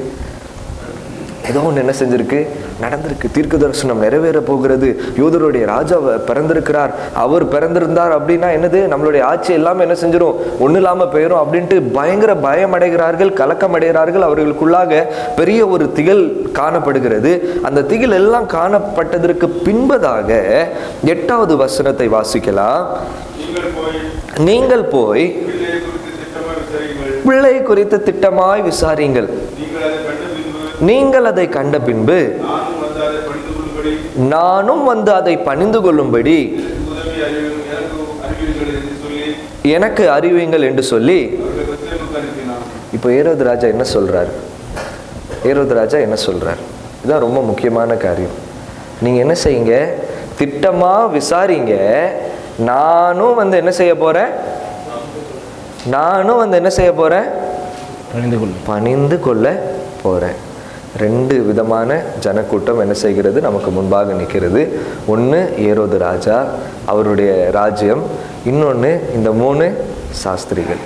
ஏதோ ஒன்று என்ன செஞ்சிருக்கு, நடந்திருக்கு. தீர்க்க தரிசனம் நிறைவேற போகிறது. யூதருடைய ராஜா பிறந்திருக்கிறார். அவர் பிறந்திருந்தார் அப்படின்னா என்னது, நம்மளுடைய ஆட்சி எல்லாமே என்ன செஞ்சிடும், ஒன்றும் இல்லாமல் போயிடும் அப்படின்ட்டு பயங்கர பயம் அடைகிறார்கள், கலக்கம் அடைகிறார்கள். அவர்களுக்குள்ளாக பெரிய ஒரு திகில் காணப்படுகிறது. அந்த திகில் எல்லாம் காணப்பட்டதற்கு பின்பதாக 8வது வசனத்தை வாசிக்கலாம். நீங்கள் போய் பிள்ளை குறித்து திட்டமாய் விசாரியுங்கள், நீங்கள் அதை கண்ட பின்பு நானும் வந்து அதை பணிந்து கொள்ளும்படி எனக்கு அறிவியுங்கள் என்று சொல்லி. இப்போ ஏரோது ராஜா என்ன சொல்றார்? ஏரோது ராஜா என்ன சொல்றார்? இதுதான் ரொம்ப முக்கியமான காரியம். நீங்க என்ன செய்யுங்க, திட்டமா விசாரிங்க, நானும் வந்து என்ன செய்ய போறேன், நானும் வந்து என்ன செய்ய போறேன், பணிந்து கொள்ள போறேன். 2 விதமான ஜனக்கூட்டம் என்ன செய்கிறது, நமக்கு முன்பாக நிற்கிறது. ஒன்று ஏரோது ராஜா, அவருடைய ராஜ்யம். இன்னொன்று இந்த 3 சாஸ்திரிகள்.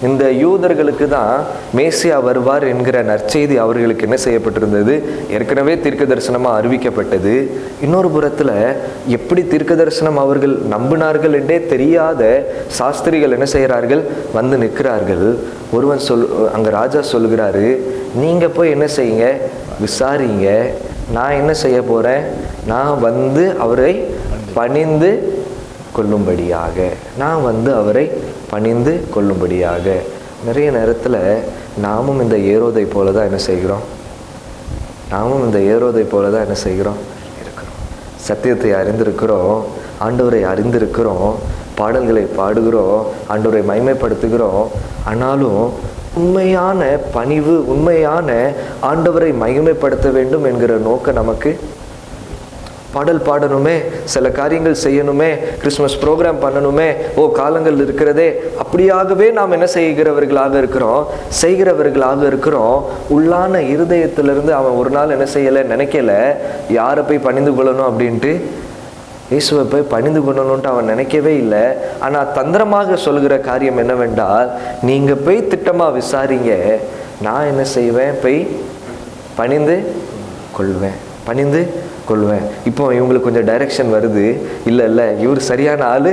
இந்த யூதர்களுக்கு தான் மேசியா வருவார் என்கிற நற்செய்தி அவர்களுக்கு என்ன செய்யப்பட்டிருந்தது, ஏற்கனவே தீர்க்க தரிசனமாக அறிவிக்கப்பட்டது. இன்னொரு புறத்தில் எப்படி தீர்க்க தரிசனம் அவர்கள் நம்பினார்கள் என்றே தெரியாத சாஸ்திரிகள் என்ன செய்கிறார்கள், வந்து நிற்கிறார்கள். ஒருவன் அங்கே ராஜா சொல்லுகிறாரு, நீங்கள் போய் என்ன செய்யுங்க, விசாரிங்க, நான் என்ன செய்ய போகிறேன்? நான் வந்து அவரை பணிந்து கொள்ளும்படியாக, நான் வந்து அவரை பணிந்து கொள்ளும்படியாக. நிறைய நேரத்தில் நாமும் இந்த ஏரோதை போல தான் என்ன செய்கிறோம்? நாமும் இந்த ஏரோதை போல தான் என்ன செய்கிறோம்? இருக்கிறோம். சத்தியத்தை அறிந்திருக்கிறோம், ஆண்டவரை அறிந்திருக்கிறோம், பாடல்களை பாடுகிறோம், ஆண்டவரை மகிமைப்படுத்துகிறோம். ஆனாலும் உண்மையான பணிவு, உண்மையான ஆண்டவரை மகிமைப்படுத்த வேண்டும் என்கிற நோக்கம் நமக்கு, பாடல் பாடணுமே, சில காரியங்கள் செய்யணுமே, கிறிஸ்மஸ் ப்ரோக்ராம் பண்ணணுமே, காலங்கள் இருக்கிறதே, அப்படியாகவே நாம் என்ன செய்கிறவர்களாக இருக்கிறோம். உள்ளான இருதயத்திலிருந்து அவன் ஒரு நாள் என்ன செய்யலை, நினைக்கல யாரை போய் பணிந்து கொள்ளணும் அப்படின்ட்டு, இயேசுவை போய் பணிந்து கொள்ளணுன்ட்டு அவன் நினைக்கவே இல்லை. ஆனால் தந்திரமாக சொல்கிற காரியம் என்னவென்றால், நீங்கள் போய் திட்டமாக விசாரிங்க, நான் என்ன செய்வேன்? போய் பணிந்து கொள்வேன், பணிந்து கொள்வேன். இப்போ இவங்களுக்கு கொஞ்சம் டைரக்ஷன் வருது, இல்லை இவர் சரியான ஆள்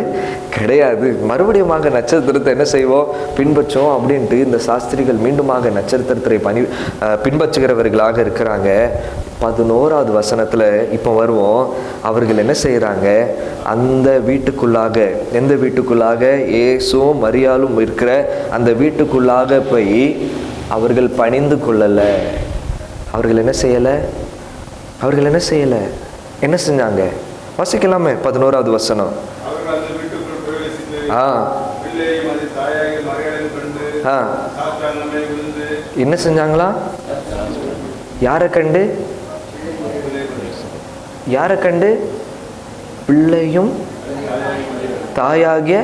கிடையாது, மறுபடியுமாக நட்சத்திரத்தை என்ன செய்வோம்? பின்பற்றோம் அப்படின்ட்டு இந்த சாஸ்திரிகள் மீண்டுமாக நட்சத்திரத்தை பின்பற்றுகிறவர்களாக இருக்கிறாங்க. 11வது வசனத்தில் இப்போ வருவோம். அவர்கள் என்ன செய்கிறாங்க? அந்த வீட்டுக்குள்ளாக, எந்த வீட்டுக்குள்ளாக? இயேசுவும் மரியாளும் இருக்கிற அந்த வீட்டுக்குள்ளாக போய் அவர்கள் பணிந்து கொள்ளலை. அவர்கள் என்ன செய்யலை? என்ன செஞ்சாங்க? வாசிக்கலாமே 11வது வசனம். என்ன செஞ்சாங்களா? யாரை கண்டு? பிள்ளையும் தாயாகிய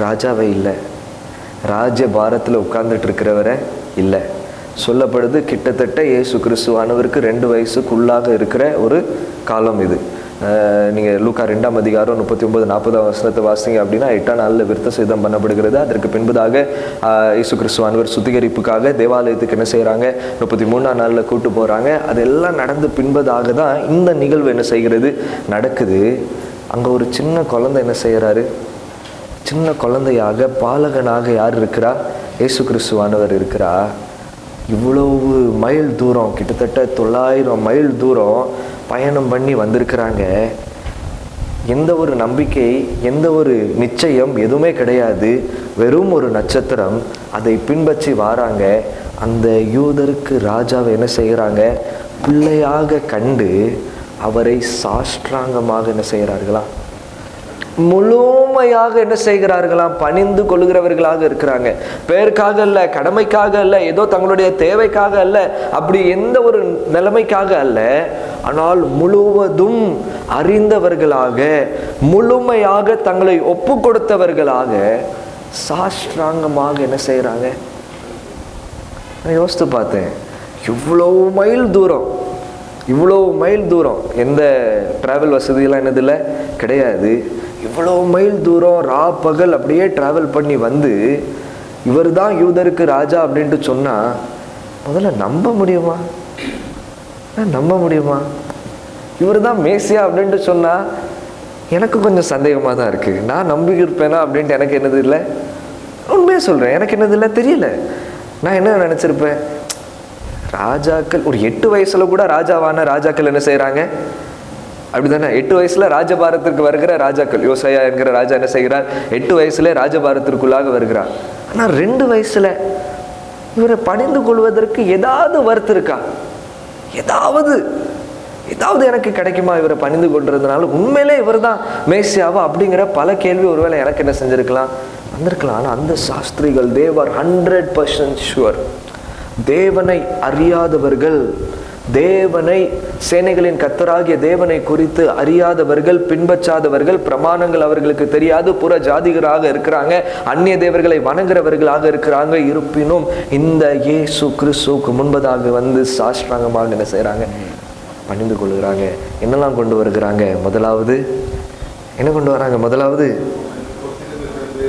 ராஜாவை இல்லை, ராஜ பாரத்தில் உட்கார்ந்துட்டு இருக்கிறவரை இல்லை. சொல்லப்படுது கிட்டத்தட்ட இயேசு கிறிஸ்துவானவருக்கு 2 வயசுக்குள்ளாக இருக்கிற ஒரு காலம் இது. நீங்கள் லூக்கா 2ஆம் அதிகாரம் 39-40 வசனத்தை வாசிங்க அப்படின்னா 8ஆம் நாளில் விருத்த சேதம் பண்ணப்படுகிறது. அதற்கு பின்பதாக இயேசு கிறிஸ்துவானவர் சுத்திகரிப்புக்காக தேவாலயத்துக்கு என்ன செய்கிறாங்க? 33ஆம் நாளில் கூட்டு போகிறாங்க. அதெல்லாம் நடந்து பின்பதாக தான் இந்த நிகழ்வு என்ன செய்கிறது? நடக்குது. அங்கே ஒரு சின்ன குழந்தை என்ன செய்கிறாரு? சின்ன குழந்தையாக பாலகனாக யார் இருக்கிறா? இயேசு கிறிஸ்துவானவர் இருக்கிறா. இவ்வளவு மைல் தூரம், கிட்டத்தட்ட 900 மைல் தூரம் பயணம் பண்ணி வந்திருக்கிறாங்க. எந்த ஒரு நம்பிக்கை, எந்த ஒரு நிச்சயம் எதுவுமே கிடையாது. வெறும் ஒரு நட்சத்திரம், அதை பின்பற்றி வாராங்க. அந்த யூதருக்கு ராஜாவை என்ன செய்கிறாங்க? பிள்ளையாக கண்டு அவரை சாஷ்டாங்கமாக என்ன செய்கிறார்களாம்? முழுமையாக என்ன செய்கிறார்களாம்? பணிந்து கொள்கிறவர்களாக இருக்கிறாங்க. பேருக்காக அல்ல, கடமைக்காக அல்ல, ஏதோ தங்களுடைய தேவைக்காக அல்ல, அப்படி எந்த ஒரு நிலைமைக்காக அல்ல. ஆனால் முழுவதும் அறிந்தவர்களாக, முழுமையாக தங்களை ஒப்பு கொடுத்தவர்களாக சாஷ்டாங்கமாக என்ன செய்கிறாங்க? நான் யோசித்து பார்த்தேன், இவ்வளோ மைல் தூரம் எந்த டிராவல் வசதியெல்லாம் என்னதில்லை, கிடையாது. இவ்வளோ மைல் தூரம் பகல் அப்படியே டிராவல் பண்ணி வந்து இவர் தான் யூதருக்கு ராஜா அப்படின்ட்டு சொன்னால் முதல்ல நம்ப முடியுமா? இவர் தான் மேசியா அப்படின்ட்டு சொன்னால் எனக்கு கொஞ்சம் சந்தேகமாக தான் இருக்குது. நான் நம்பியிருப்பேனா அப்படின்ட்டு எனக்கு என்னது இல்லை, உண்மையாக சொல்கிறேன், எனக்கு என்னது இல்லை, தெரியல. நான் என்ன நினச்சிருப்பேன்? ராஜாக்கள் ஒரு 8 வயசுல கூட ராஜாவான ராஜாக்கள் என்ன செய்கிறாங்க? அப்படிதானே? 8 வயசுல ராஜபாரத்திற்கு வருகிற ராஜாக்கள், யோசையா என்கிற ராஜா என்ன செய்கிறார்? 8 வயசுல ராஜபாரத்திற்குள்ளாக வருகிறார். ஆனால் 2 வயசுல இவரை பணிந்து கொள்வதற்கு ஏதாவது வருத்தம் இருக்கா? ஏதாவது எனக்கு கிடைக்குமா இவரை பணிந்து கொள்றதுனால? உண்மையிலே இவர் தான் மேசியாவா அப்படிங்கிற பல கேள்வி ஒருவேளை எனக்கு என்ன செஞ்சிருக்கலாம், வந்திருக்கலாம். ஆனால் அந்த சாஸ்திரிகள், தேவர் 100% ஷுவர். தேவனை அறியாதவர்கள், தேவனை, சேனைகளின் கர்த்தராகிய தேவனை குறித்து அறியாதவர்கள், பின்பற்றாதவர்கள், பிரமாணங்கள் அவர்களுக்கு தெரியாது, புற ஜாதிகராக இருக்கிறாங்க, அந்நிய தேவர்களை வணங்குறவர்களாக இருக்கிறாங்க. இருப்பினும் இந்த இயேசு கிறிஸ்துவுக்கு முன்பதாக வந்து சாஷ்டாங்கமாக என்ன செய்கிறாங்க? பணிந்து கொள்கிறாங்க. என்னெல்லாம் கொண்டு வருகிறாங்க? முதலாவது என்ன கொண்டு வராங்க? முதலாவது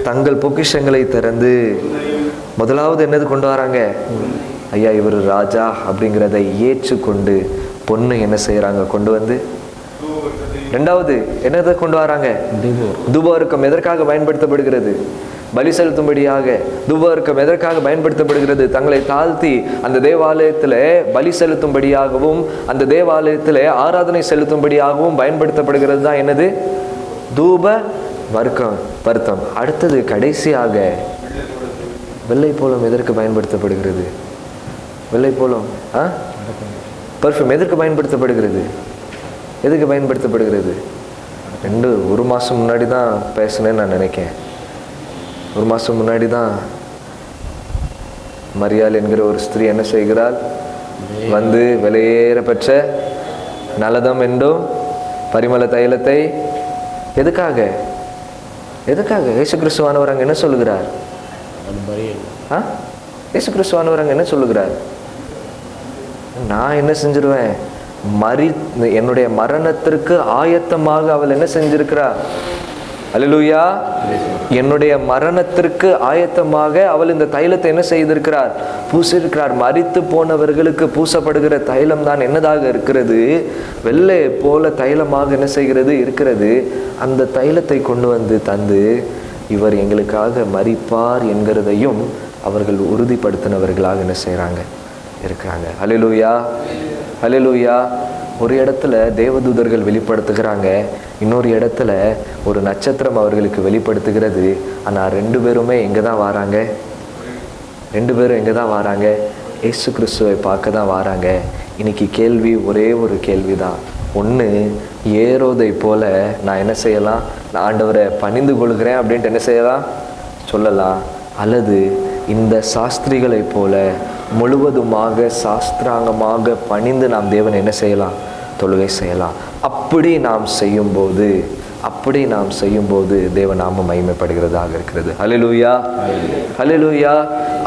தங்கள் பொக்கிஷங்களை திறந்து, முதலாவது என்னது கொண்டு வராங்க? ஐயா இவர் ராஜா அப்படிங்கிறதை ஏற்றுக்கொண்டு பொண்ணு என்ன செய்கிறாங்க? கொண்டு வந்து. 2வது என்னதை கொண்டு வராங்க? தூபவர்க்கம் எதற்காக பயன்படுத்தப்படுகிறது? பலி செலுத்தும்படியாக. தூபவர்க்கம் எதற்காக பயன்படுத்தப்படுகிறது? தங்களை தாழ்த்தி அந்த தேவாலயத்தில் பலி செலுத்தும்படியாகவும் அந்த தேவாலயத்தில் ஆராதனை செலுத்தும்படியாகவும் பயன்படுத்தப்படுகிறது தான் என்னது? தூப வர்க்கம். அடுத்தது கடைசியாக வெள்ளை போலம் எதற்கு பயன்படுத்தப்படுகிறது? வெள்ளை போலம் பர்ஃப்யூம் எதற்கு பயன்படுத்தப்படுகிறது? எதுக்கு பயன்படுத்தப்படுகிறது? ஒரு மாதம் முன்னாடி தான் பேசினேன்னு நான் நினைக்கிறேன். ஒரு மாதம் முன்னாடி தான் மரியாள் என்கிற ஒரு ஸ்திரீ என்ன செய்கிறாள்? வந்து விலையேற பெற்ற நலதம் என்றும் பரிமள தைலத்தை எதுக்காக இயேசு கிறிஸ்துவானவர் அங்கே என்ன சொல்லுகிறார்? இயேசு கிறிஸ்துவானவர் அங்கே என்ன சொல்லுகிறார்? நான் என்ன செஞ்சிருவேன்? என்னுடைய மரணத்திற்கு ஆயத்தமாக அவள் என்ன செஞ்சிருக்கிறார்? அல்லேலூயா. என்னுடைய மரணத்திற்கு ஆயத்தமாக அவள் இந்த தைலத்தை என்ன செய்திருக்கிறார்? பூசிருக்கிறார். மரித்து போனவர்களுக்கு பூசப்படுகிற தைலம் தான் என்னதாக இருக்கிறது? வெள்ளை போல தைலமாக என்ன செய்கிறது? இருக்கிறது. அந்த தைலத்தை கொண்டு வந்து தந்து இவர் எங்களுக்காக மரிப்பார் என்கிறதையும் அவர்கள் உறுதிப்படுத்தினவர்களாக என்ன செய்கிறாங்க? இருக்கிறாங்க. அல்லேலூயா, அல்லேலூயா. ஒரு இடத்துல தேவதூதர்கள் வெளிப்படுத்துகிறாங்க, இன்னொரு இடத்துல ஒரு நட்சத்திரம் அவர்களுக்கு வெளிப்படுத்துகிறது. ஆனால் ரெண்டு பேருமே எங்கே தான் வராங்க? ரெண்டு பேரும் எங்கே தான் வராங்க? இயேசு கிறிஸ்துவை பார்க்க தான் வராங்க. இன்னைக்கு கேள்வி ஒரே ஒரு கேள்வி தான். ஒன்று, ஏரோதை போல நான் என்ன செய்யலாம்? நான் ஆண்டவரை பணிந்து கொள்கிறேன் அப்படின்ட்டு என்ன செய்யலாம்? சொல்லலாம். அல்லது இந்த சாஸ்திரிகளை போல முழுவதுமாக சாஸ்திராங்கமாக பணிந்து நாம் தேவனை என்ன செய்யலாம்? தொழுகை செய்யலாம். அப்படி நாம் செய்யும்போது தேவநாமம் மகிமைப்படுகிறதாக இருக்கிறது. அல்லேலூயா, அல்லேலூயா.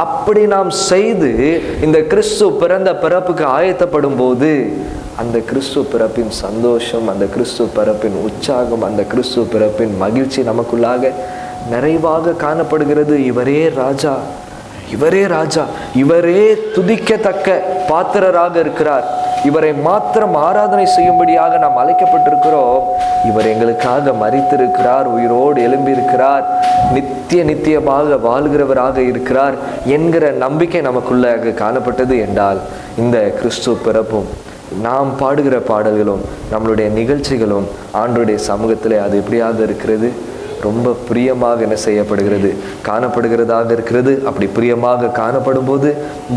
அப்படி நாம் செய்து இந்த கிறிஸ்து பிறந்த பிறப்புக்கு ஆயத்தப்படும் போது அந்த கிறிஸ்து பிறப்பின் சந்தோஷம், அந்த கிறிஸ்து பிறப்பின் உற்சாகம், அந்த கிறிஸ்து பிறப்பின் மகிழ்ச்சி நமக்குள்ளாக நிறைவாக காணப்படுகிறது. இவரே ராஜா, இவரே ராஜா, இவரே துதிக்கத்தக்க பாத்திரராக இருக்கிறார். இவரை மாத்திரம் ஆராதனை செய்யும்படியாக நாம் அழைக்கப்பட்டிருக்கிறோம். இவர் எங்களுக்காக மரித்திருக்கிறார், உயிரோடு எழும்பியிருக்கிறார், நித்தியமாக வாழ்கிறவராக இருக்கிறார் என்கிற நம்பிக்கை நமக்குள்ளாக காணப்பட்டது என்றால் இந்த கிறிஸ்து பிறப்பும் நாம் பாடுகிற பாடல்களும் நம்மளுடைய நிகழ்ச்சிகளும் ஆண்டவருடைய சமூகத்தில் அது எப்படியாக இருக்கிறது? ரொம்ப பிரியமாக என்ன செய்யப்படுகிறது? காணப்படுகிறதாக இருக்கிறது. அப்படி பிரியமாக காணப்படும் போது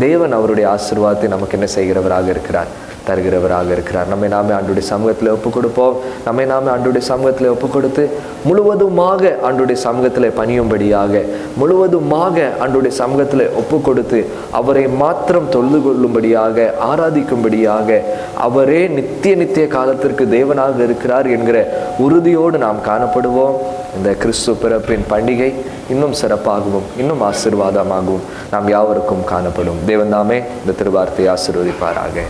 தேவன் அவருடைய ஆசீர்வாதத்தை நமக்கு என்ன செய்கிறவராக இருக்கிறார்? தருகிறவராக இருக்கிறார். நம்மை நாமே ஆண்டவருடைய சமூகத்தில் ஒப்புக் கொடுப்போம். நம்மை நாமே ஆண்டவருடைய சமூகத்தில் ஒப்புக் கொடுத்து முழுவதுமாக ஆண்டவருடைய சமூகத்தில் பணியும்படியாக, முழுவதுமாக ஆண்டவருடைய சமூகத்தில் ஒப்புக் கொடுத்து அவரை மாத்திரம் தொழுது கொள்ளும்படியாக, ஆராதிக்கும்படியாக, அவரே நித்திய காலத்திற்கு தேவனாக இருக்கிறார் என்கிற உறுதியோடு நாம் காணப்படுவோம். இந்த கிறிஸ்து பிறப்பின் பண்டிகை இன்னும் சிறப்பாகவும் இன்னும் ஆசீர்வாதமாகவும் நாம் யாவருக்கும் காணப்படும். தேவன் தாமே இந்த திருவார்த்தையை ஆசீர்வதிப்பாராக.